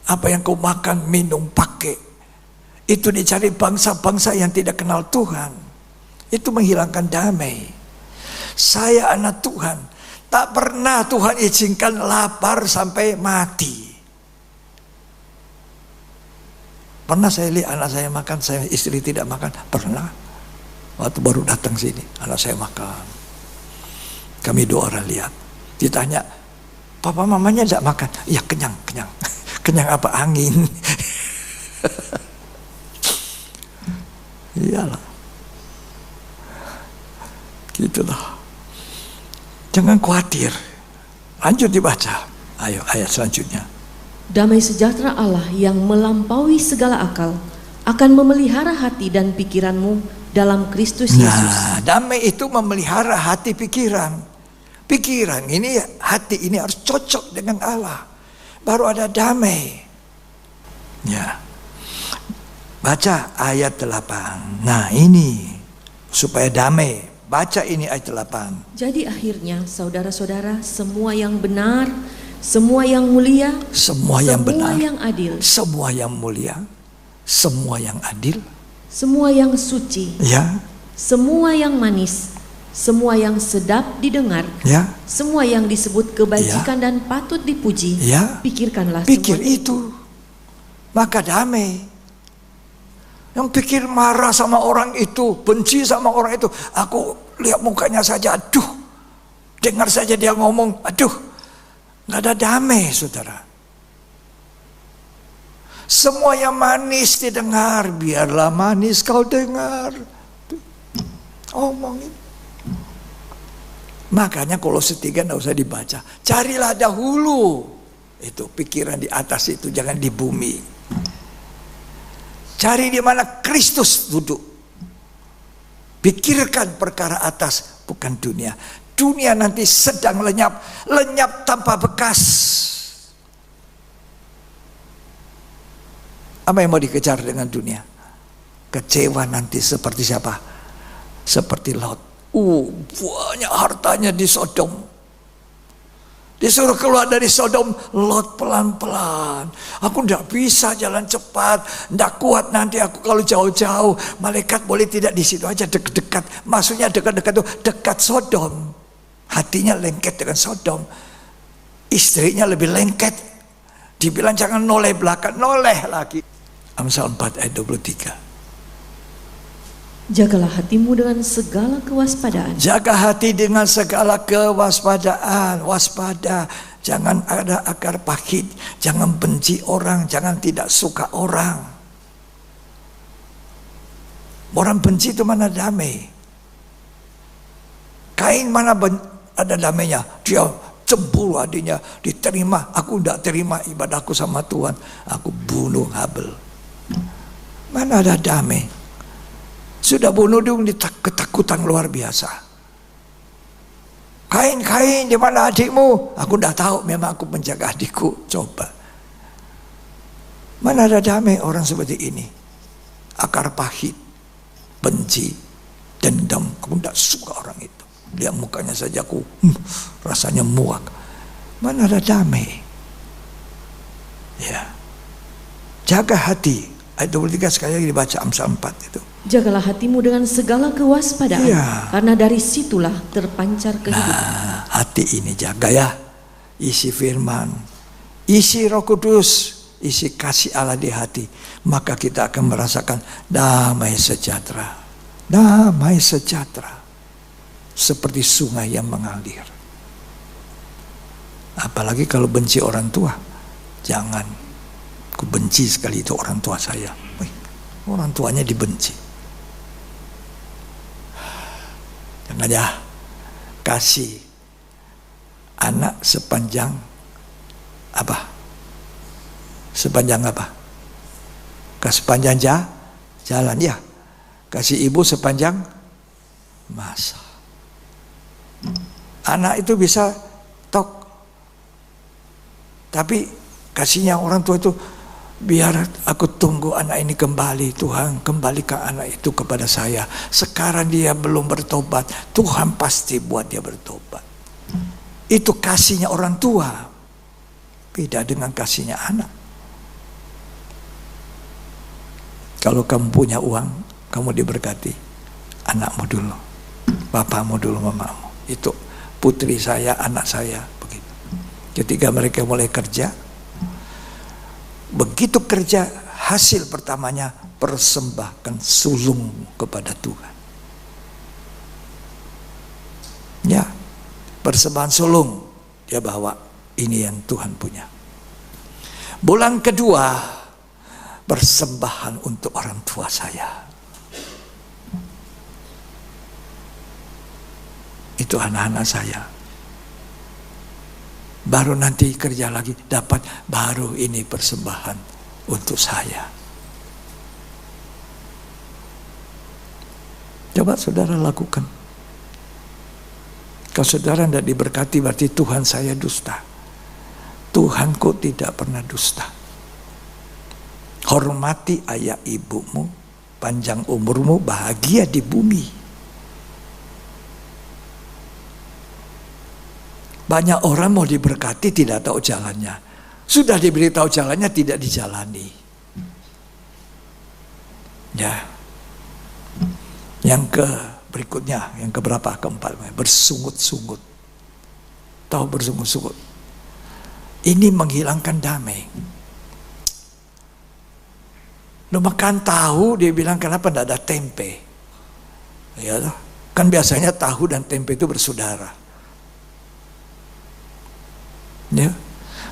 Apa yang kau makan, minum, pakai, itu dicari bangsa-bangsa yang tidak kenal Tuhan. Itu menghilangkan damai. Saya anak Tuhan. Tak pernah Tuhan izinkan lapar sampai mati. Pernah saya lihat anak saya makan, saya istri tidak makan? Pernah. Waktu baru datang sini, anak saya makan. Kami 2 orang lihat. Ditanya, papa mamanya tidak makan? Ya kenyang, kenyang. Kenyang apa? Angin. Iyalah. Gitulah. Jangan khawatir. Lanjut dibaca. Ayo ayat selanjutnya.
Damai sejahtera Allah yang melampaui segala akal akan memelihara hati dan pikiranmu dalam Kristus Yesus.
Nah, damai itu memelihara hati pikiran. Pikiran ini, hati ini harus cocok dengan Allah. Baru ada damai. Ya. Baca ayat 8. Nah ini supaya damai. Baca ini ayat 8.
Jadi akhirnya saudara-saudara, semua yang benar, semua yang mulia,
semua yang benar,
yang adil,
semua yang mulia, semua yang adil,
semua yang suci,
ya,
semua yang manis, semua yang sedap didengar,
ya,
semua yang disebut kebajikan dan patut dipuji,
ya,
pikirkanlah
pikir itu, maka damai. Yang pikir marah sama orang itu, benci sama orang itu, aku lihat mukanya saja, aduh, dengar saja dia ngomong, aduh, nggak ada damai, saudara. Semua yang manis didengar, biarlah manis kau dengar. Omongin. Makanya Kolose 3 nggak usah dibaca, carilah dahulu itu pikiran di atas itu, jangan di bumi. Cari di mana Kristus duduk. Pikirkan perkara atas, bukan dunia. Dunia nanti sedang lenyap, lenyap tanpa bekas. Apa yang mau dikejar dengan dunia? Kecewa nanti seperti siapa? Seperti Lot. Banyak hartanya di Sodom. Disuruh keluar dari Sodom, Lot pelan-pelan. Aku tidak bisa jalan cepat, tidak kuat nanti aku kalau jauh-jauh. Malaikat boleh tidak di situ aja, dekat-dekat. Maksudnya dekat-dekat itu dekat Sodom. Hatinya lengket dengan Sodom. Istrinya lebih lengket. Dibilang jangan noleh belakang, noleh lagi. Amsal 4 ayat 23.
Jagalah hatimu dengan segala kewaspadaan.
Jaga hati dengan segala kewaspadaan. Waspada. Jangan ada akar pahit. Jangan benci orang. Jangan tidak suka orang. Orang benci itu mana damai? Kain mana ada damainya? Dia cemburu adiknya. Diterima. Aku tidak terima ibadahku sama Tuhan. Aku bunuh Habel. Mana ada damai? Sudah bunuh dia, ketakutan luar biasa. Kain, di mana adikmu? Aku tidak tahu, memang aku menjaga adikku. Coba. Mana ada damai orang seperti ini? Akar pahit, benci, dendam. Aku tidak suka orang itu. Lihat mukanya saja aku rasanya muak. Mana ada damai? Ya. Jaga hati. Ayat 23 sekali lagi dibaca Amsal 4 itu.
Jagalah hatimu dengan segala kewaspadaan, karena dari situlah terpancar kehidupan.
Nah, hati ini jaga ya. Isi firman, isi Roh Kudus, isi kasih Allah di hati, maka kita akan merasakan damai sejahtera. Damai sejahtera. Seperti sungai yang mengalir. Apalagi kalau benci orang tua. Jangan. Aku benci sekali itu orang tua saya. Orang tuanya dibenci. Jangan ya. Kasih anak sepanjang apa? Sepanjang apa? Sepanjang jalan ya. Kasih ibu sepanjang masa. Anak itu bisa tok. Tapi kasihnya orang tua itu, biar aku tunggu anak ini kembali. Tuhan, kembalikan anak itu kepada saya. Sekarang dia belum bertobat, Tuhan pasti buat dia bertobat. Itu kasihnya orang tua. Beda dengan kasihnya anak. Kalau kamu punya uang, kamu diberkati. Anakmu dulu, bapamu dulu, mamamu. Itu putri saya, anak saya. Begitu. Ketika mereka mulai kerja, begitu kerja, hasil pertamanya persembahkan sulung kepada Tuhan. Ya, persembahan sulung dia bawa, ini yang Tuhan punya. Bulan kedua, persembahan untuk orang tua saya. Itu anak-anak saya. Baru nanti kerja lagi dapat, baru ini persembahan untuk saya. Coba saudara lakukan. Kalau saudara tidak diberkati, berarti Tuhan saya dusta. Tuhanku tidak pernah dusta. Hormati ayah ibumu, panjang umurmu, bahagia di bumi. Banyak orang mau diberkati tidak tahu jalannya. Sudah diberitahu jalannya tidak dijalani. Ya. Yang berikutnya, yang keberapa? Keempat, bersungut-sungut. Tahu bersungut-sungut? Ini menghilangkan damai. Lu makan tahu, dia bilang kenapa tidak ada tempe? Ya, kan biasanya tahu dan tempe itu bersaudara. Ya.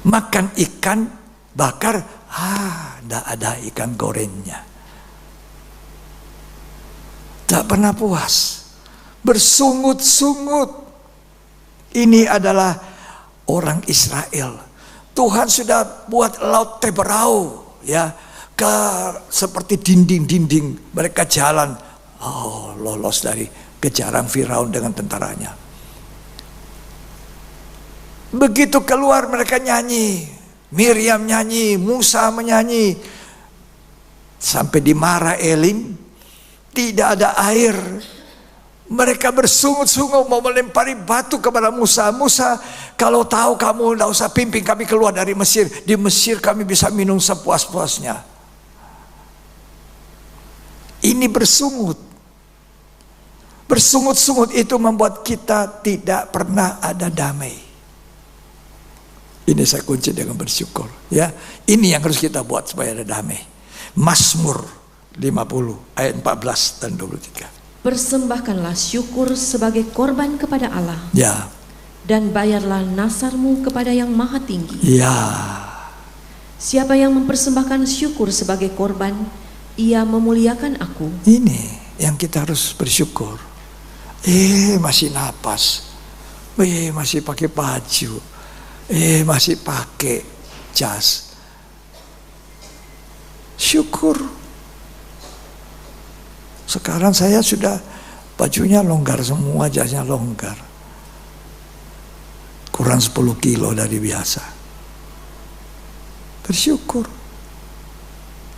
Makan ikan bakar, tidak ada ikan gorengnya. Tak pernah puas. Bersungut-sungut. Ini adalah orang Israel. Tuhan sudah buat laut Teberau, ya, seperti dinding-dinding. Mereka jalan, lolos dari kejaran Firaun dengan tentaranya. Begitu keluar mereka nyanyi, Miriam nyanyi, Musa menyanyi, sampai di Mara Elim tidak ada air. Mereka bersungut-sungut mau melempari batu kepada Musa. Musa, kalau tahu kamu tidak usah pimpin kami keluar dari Mesir. Di Mesir kami bisa minum sepuas-puasnya. Ini bersungut. Bersungut-sungut itu membuat kita tidak pernah ada damai. Ini saya kunci dengan bersyukur, ya. Ini yang harus kita buat supaya ada damai. Mazmur 50 ayat 14 dan 23.
Persembahkanlah syukur sebagai korban kepada Allah.
Ya.
Dan bayarlah nasarmu kepada yang maha tinggi.
Ya.
Siapa yang mempersembahkan syukur sebagai korban, ia memuliakan aku.
Ini yang kita harus bersyukur. Masih napas. Masih pakai baju. Masih pakai jas. Syukur. Sekarang saya sudah bajunya longgar semua, jasnya longgar. Kurang 10 kilo dari biasa. Bersyukur.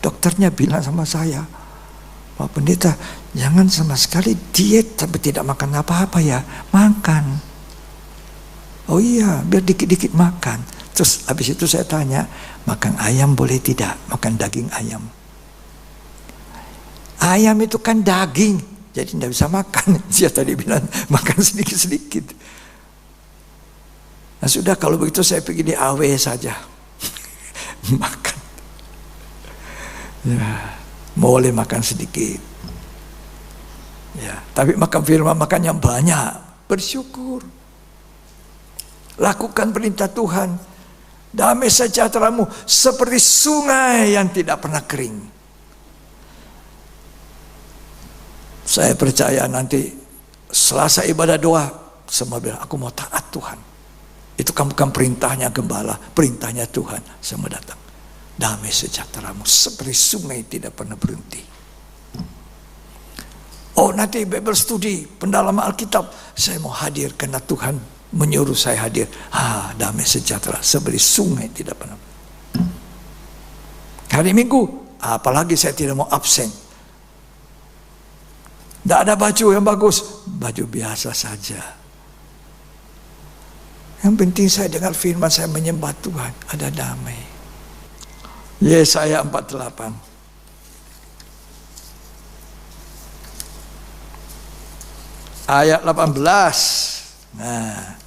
Dokternya bilang sama saya, Pak Pendeta, jangan sama sekali diet tapi tidak makan apa-apa ya. Makan. Oh iya, biar dikit-dikit makan. Terus habis itu saya tanya, makan ayam boleh tidak? Makan daging ayam. Ayam itu kan daging, jadi tidak bisa makan. Dia tadi bilang makan sedikit-sedikit. Nah sudah, kalau begitu saya pergi di AW saja. makan. Ya, boleh makan sedikit. Ya, tapi makan firman, makan yang banyak. Bersyukur. Lakukan perintah Tuhan. Damai sejahteramu seperti sungai yang tidak pernah kering. Saya percaya nanti Selasa ibadah doa, semua bilang, aku mau taat Tuhan. Itu kan bukan perintahnya gembala, perintahnya Tuhan. Semua datang. Damai sejahteramu seperti sungai tidak pernah berhenti. Oh, nanti Bible study, pendalaman Alkitab, saya mau hadir karena Tuhan menyuruh saya hadir. Damai sejahtera seperti sungai tidak pernah. Hari Minggu, apalagi saya tidak mau absen. Tidak ada baju yang bagus, baju biasa saja. Yang penting saya dengar firman, saya menyembah Tuhan, ada damai. Yesaya 48. Ayat 18. Nah.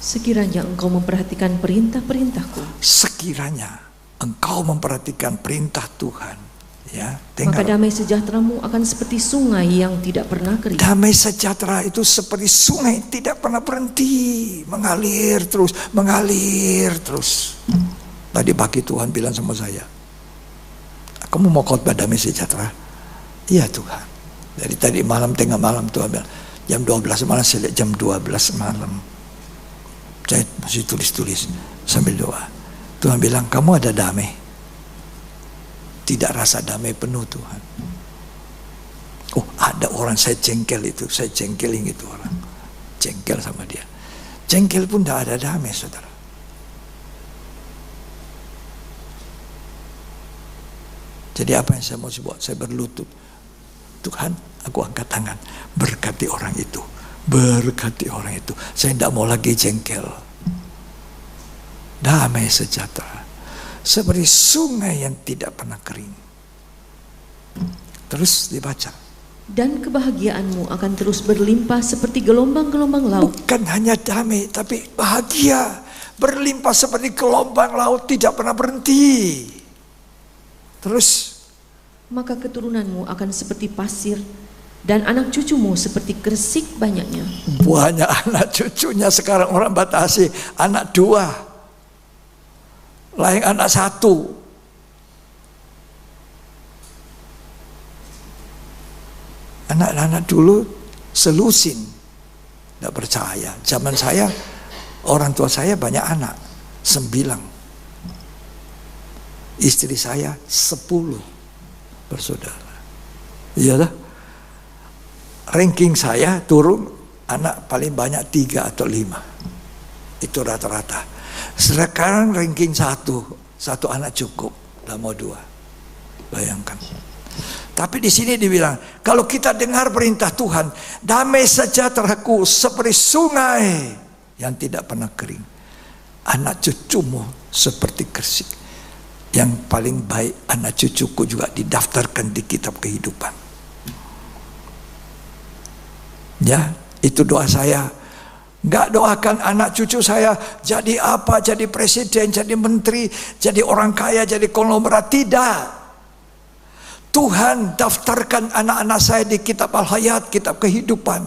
Sekiranya engkau memperhatikan perintah-perintahku.
Sekiranya engkau memperhatikan perintah Tuhan. Ya,
maka damai sejahteramu akan seperti sungai yang tidak pernah kering.
Damai sejahtera itu seperti sungai tidak pernah berhenti, mengalir terus, mengalir terus. Tadi pagi Tuhan bilang sama saya, kamu mau khotbah damai sejahtera? Iya Tuhan. Dari tadi malam, tengah malam Tuhan bilang, jam 12 malam, saya lihat jam 12 malam. Saya masih tulis-tulis sambil doa. Tuhan bilang, kamu ada damai. Tidak rasa damai penuh Tuhan. Oh, ada orang saya jengkel itu, saya jengkelin itu orang. Jengkel sama dia. Jengkel pun tidak ada damai, saudara. Jadi apa yang saya mau buat? Saya berlutut. Tuhan, aku angkat tangan. Berkati orang itu. Berkati orang itu. Saya tidak mau lagi jengkel. Damai sejahtera. Seperti sungai yang tidak pernah kering. Terus dibaca.
Dan kebahagiaanmu akan terus berlimpah seperti gelombang-gelombang laut.
Bukan hanya damai, tapi bahagia. Berlimpah seperti gelombang laut, tidak pernah berhenti. Terus.
Maka keturunanmu akan seperti pasir, dan anak cucumu seperti kersik banyaknya.
Banyak anak cucunya sekarang orang batasi. Anak 2. Lain anak 1. Anak-anak dulu selusin. Tidak percaya. Zaman saya, orang tua saya banyak anak. 9. Istri saya 10 bersaudara. Iya dah. Ranking saya turun, anak paling banyak 3 atau 5. Itu rata-rata. Sekarang ranking 1 anak cukup, tidak mau 2. Bayangkan. Tapi di sini dibilang, kalau kita dengar perintah Tuhan, damai sejahteraku seperti sungai yang tidak pernah kering. Anak cucumu seperti kersik. Yang paling baik anak cucuku juga didaftarkan di kitab kehidupan. Ya, itu doa saya. Enggak doakan anak cucu saya jadi apa, jadi presiden, jadi menteri, jadi orang kaya, jadi konglomerat. Tidak. Tuhan daftarkan anak-anak saya di kitab Al-Hayat, kitab kehidupan.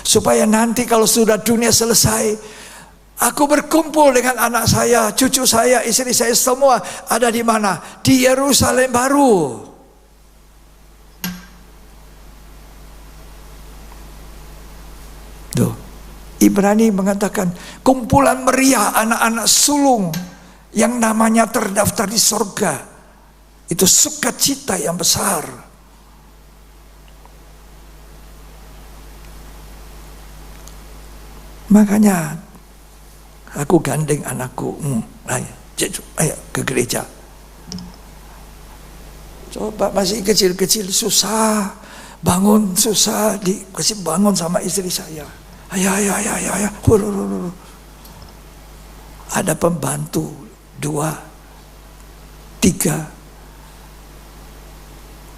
Supaya nanti kalau sudah dunia selesai, aku berkumpul dengan anak saya, cucu saya, istri saya, semua ada di mana? Di Yerusalem baru. Tuh, Ibrani mengatakan kumpulan meriah anak-anak sulung yang namanya terdaftar di sorga. Itu sukacita yang besar. Makanya aku gandeng anakku, ayo ke gereja. Coba masih kecil-kecil susah, bangun susah, dikasih bangun sama istri saya. Ayo. Ada pembantu 2, 3.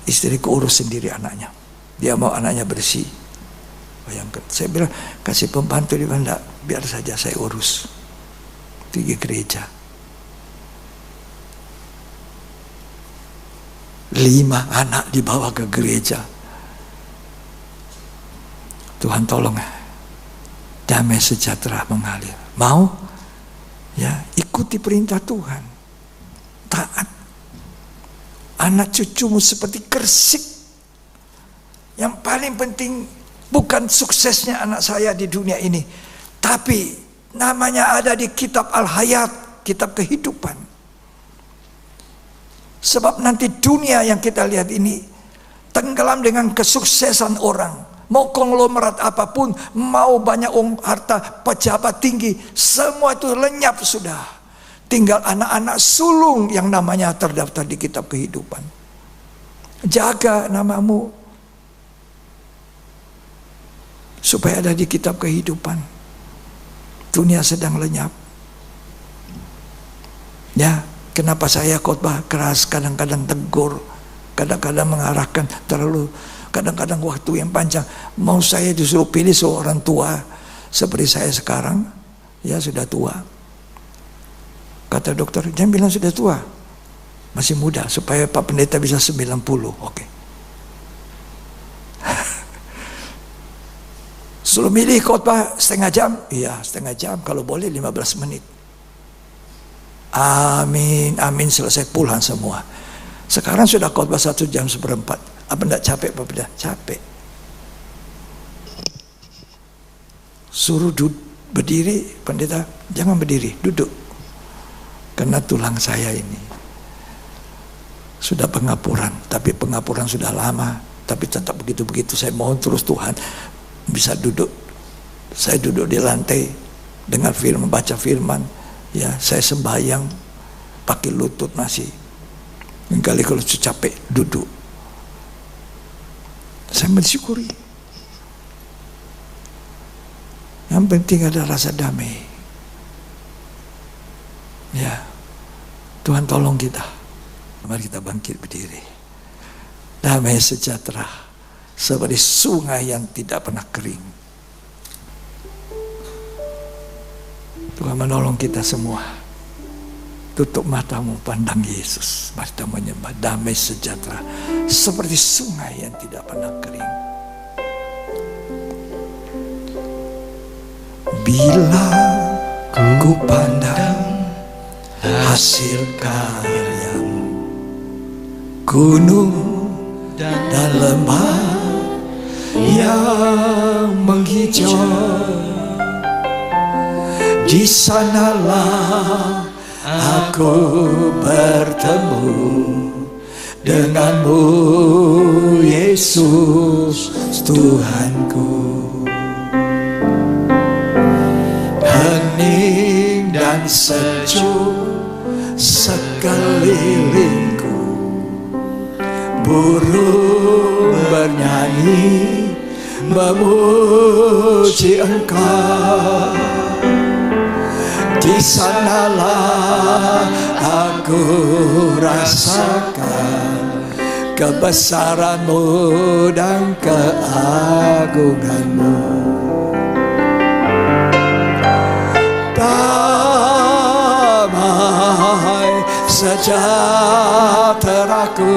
Istriku urus sendiri anaknya. Dia mau anaknya bersih. Bayangkan, saya bilang kasih pembantu di mana, biar saja saya urus. 3 gereja. 5 anak dibawa ke gereja. Tuhan tolong, damai sejahtera mengalir. Mau? Ya, ikuti perintah Tuhan. Taat. Anak cucumu seperti kersik. Yang paling penting bukan suksesnya anak saya di dunia ini, tapi namanya ada di kitab Al-Hayat, kitab kehidupan. Sebab nanti dunia yang kita lihat ini tenggelam dengan kesuksesan orang. Mau konglomerat apapun, mau banyak harta, pejabat tinggi, semua itu lenyap sudah. Tinggal anak-anak sulung yang namanya terdaftar di kitab kehidupan. Jaga namamu supaya ada di kitab kehidupan. Dunia sedang lenyap. Ya, kenapa saya khotbah keras, kadang-kadang tegur, kadang-kadang mengarahkan terlalu, kadang-kadang waktu yang panjang. Mau saya disuruh pilih seorang tua seperti saya sekarang, ya sudah tua. Kata dokter, jangan bilang sudah tua, masih muda, supaya Pak Pendeta bisa 90. Oke. Suruh milih khotbah setengah jam, iya setengah jam, kalau boleh 15 menit. Amin, amin, selesai pulang semua. Sekarang sudah khotbah 1 jam 1/4. Apa enggak capek Pak Pendeta? Capek. Suruh berdiri, pendeta, jangan berdiri, duduk. Karena tulang saya ini sudah pengapuran, tapi pengapuran sudah lama, tapi tetap begitu-begitu. Saya mohon terus Tuhan bisa duduk. Saya duduk di lantai, dengar firman, baca firman, ya saya sembahyang pakai lutut masih. Kali kalau capek duduk. Saya mensyukuri. Yang penting ada rasa damai. Ya, Tuhan tolong kita. Mari kita bangkit berdiri. Damai sejahtera seperti sungai yang tidak pernah kering. Tuhan menolong kita semua. Tutup matamu, pandang Yesus. Mari kita menyembah. Damai sejahtera seperti sungai yang tidak pernah kering. Bila ku pandang hasil karyamu, gunung dan lembah yang menghijau, di sanalah aku bertemu denganmu, Yesus Tuhanku. Hening dan sejuk sekelilingku, burung bernyanyi memuji Engkau. Di sanalah aku rasakan kebesaran-Mu dan keagungan-Mu. Damai sejahteraku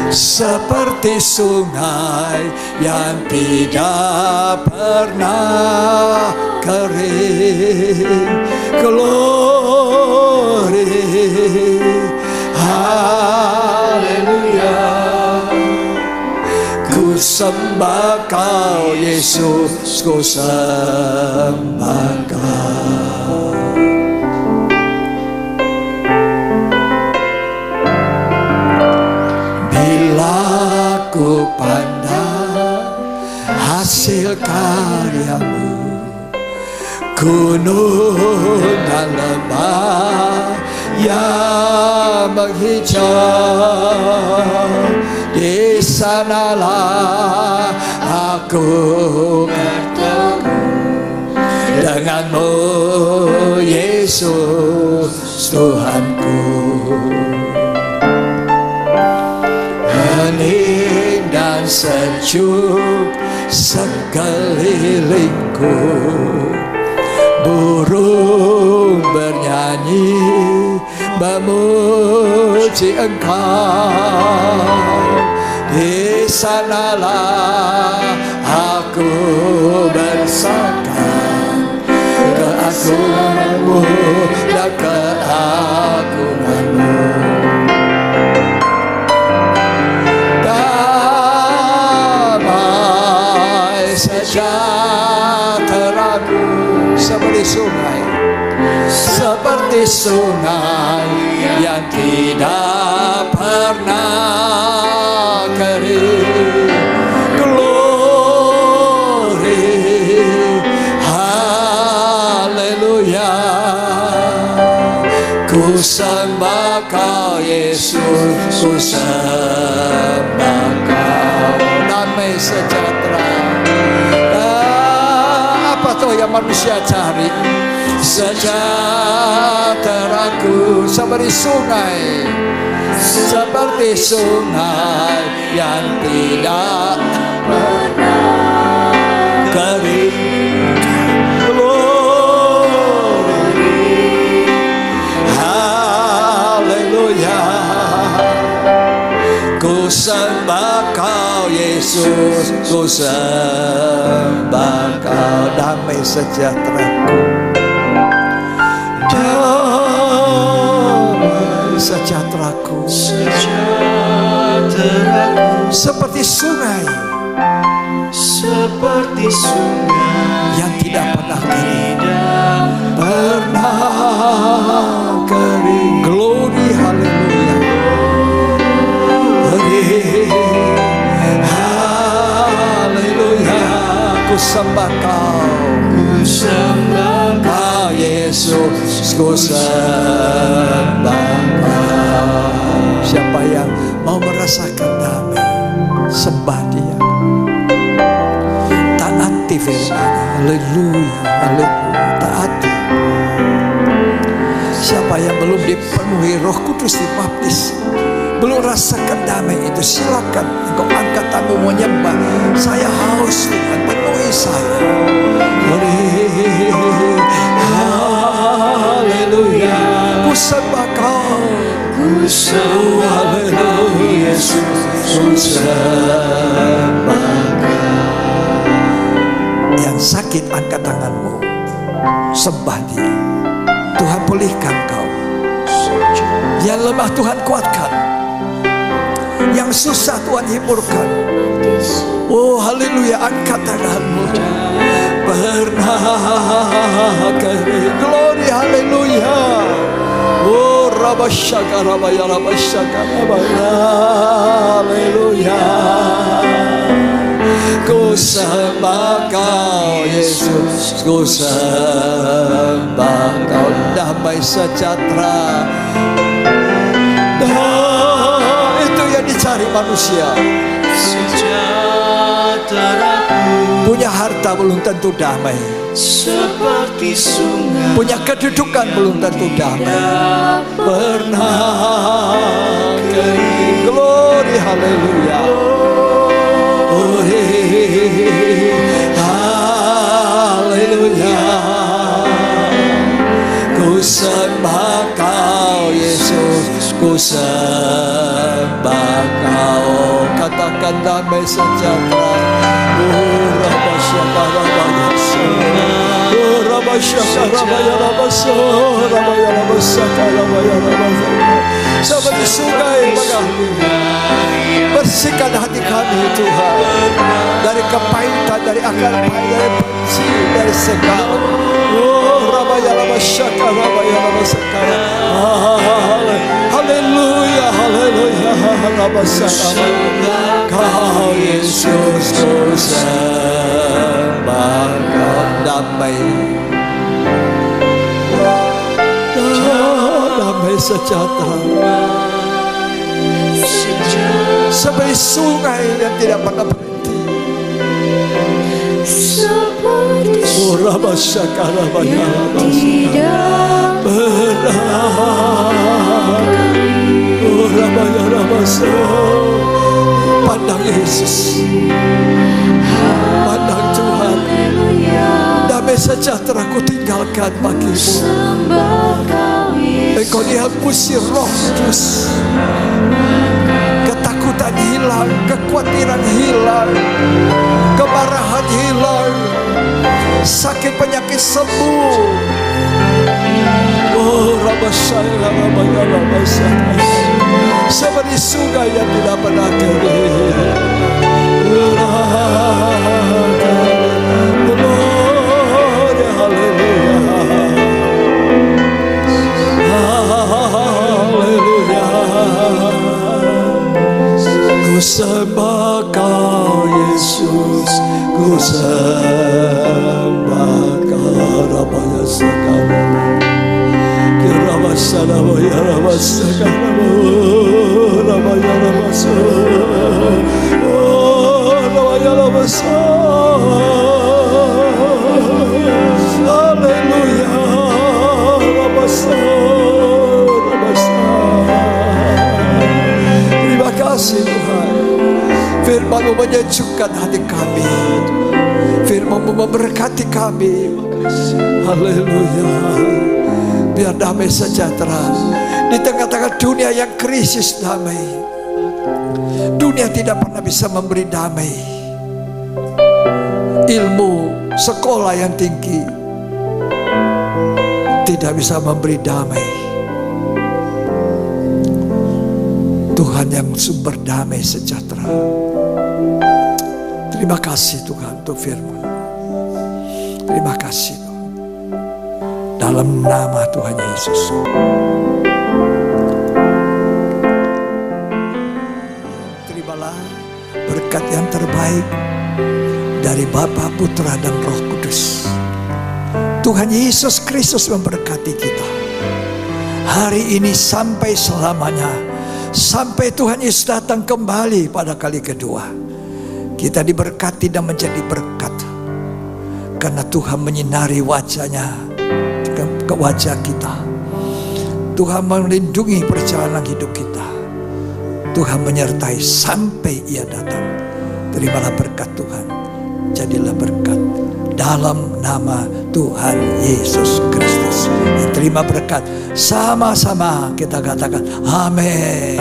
seperti sungai yang tidak pernah kering. Glory, haleluya. Ku sembah Kau Yesus, ku sembah Kau. Ku pandang hasil karyamu, gunung dan lembah yang menghijau, di sanalah aku bertemu denganmu, Yesus Tuhanku. Hening dan sejuk sekelilingku. Burung bernyanyi memuji Engkau. Di sanalah aku bersandar keagungan-Mu dan keagungan-Mu. Damai sejahtera-Ku seperti sungai yang tidak pernah kering. Glory, haleluya. Ku sembah Kau Yesus, ku sembah Kau. Damai sejahtera, apa tuh yang manusia cari? Sejahtera-Ku seperti sungai yang tidak pernah kering. Glory, haleluya. Ku sembah Kau Yesus, ku sembah Kau. Damai sejahtera-Ku, sejahtera-Ku, seperti sungai yang tidak pernah kering. Glory, haleluya. Haleluya. Ku sembah Kau, Yesus, ku sembah Kau. Siapa yang mau merasakan damai, sembah Dia, taati firman-Nya. Haleluya, haleluya, taati. Siapa yang belum dipenuhi Roh Kudus, dibaptis, belum rasakan damai itu, silakan engkau angkat tanganmu menyembah. Saya haus, Tuhan, penuhi saya. Haleluya, ku sembah Kau, ku sembah Yesus, ku sembah Kau. Yang sakit angkat tanganmu, sembah Dia. Tuhan pulihkan kau. Yang lemah Tuhan kuatkan, yang susah Tuhan hiburkan. Oh haleluya, angkat tanganmu. Pernah kering. Glory, haleluya. Oh rabasyaka rabaya rabasyaka rabaya. Haleluya. Ku sembah Kau Yesus, ku sembah Kau. Damai sejahtera, itu yang dicari manusia. Punya harta belum tentu damai, seperti sungai. Punya kedudukan belum tentu damai. Pernah kering. Glory, haleluya. Oh, haleluya. Ku sembah Kau Yesus, ku sembah Kau. Katakan damai sejahtera. Oh rabasyaka rabayasa, oh rabasyaka rabayasa, rabaya rabasyaka rabaya rabasa. Seperti sungai mengalir, bersihkan hati kami Tuhan dari kepahitan, dari akar pahit, dari benci, dari segala. Oh rabaya rabasyaka rabaya rabasaka. Haleluya, haleluya, rabasyaka. Kau Yesus, ku sembah Kau. Damai, damai sejahtera, seperti sungai yang tidak pernah berhenti. Oh rabasyaka rabaya rabasaka. Benar. Oh rabaya rabasaka. Pandang Yesus. Pandang Tuhan, damai sejahtera ku tinggalkan bagimu. Engkau dihambusi Roh Kudus. Ketakutan hilang, kekhawatiran hilang, kemarahan hilang, sakit penyakit sembuh. Oh, Rabbasaya, Rabbaya, Rabbasaya, seperti sungai yang tidak pernah kering. Ku sembah Kau Yesus, ku sembah Kau. Rabaya Sakara, Kiraba Saraba Yaraba Sakara, Rabaya Rabasa, Rabaya Rabasa. Haleluya, Rabasa, Rabasa. Terima kasih Tuhan. Firman-Mu menyejukkan hati kami. Firman-Mu memberkati kami. Haleluya. Biar damai sejahtera di tengah-tengah dunia yang krisis, damai. Dunia tidak pernah bisa memberi damai. Ilmu sekolah yang tinggi tidak bisa memberi damai. Tuhan yang sumber damai sejahtera. Terima kasih Tuhan untuk firman. Terima kasih Tuhan. Dalam nama Tuhan Yesus. Terimalah berkat yang terbaik dari Bapa, Putra, dan Roh Kudus. Tuhan Yesus Kristus memberkati kita hari ini sampai selamanya. Sampai Tuhan Yesus datang kembali pada kali kedua, kita diberkati dan menjadi berkat. Karena Tuhan menyinari wajahnya ke wajah kita. Tuhan melindungi perjalanan hidup kita. Tuhan menyertai sampai Ia datang. Terimalah berkat Tuhan. Jadilah berkat dalam nama Tuhan Yesus Kristus. Terima berkat. Sama-sama kita katakan amin.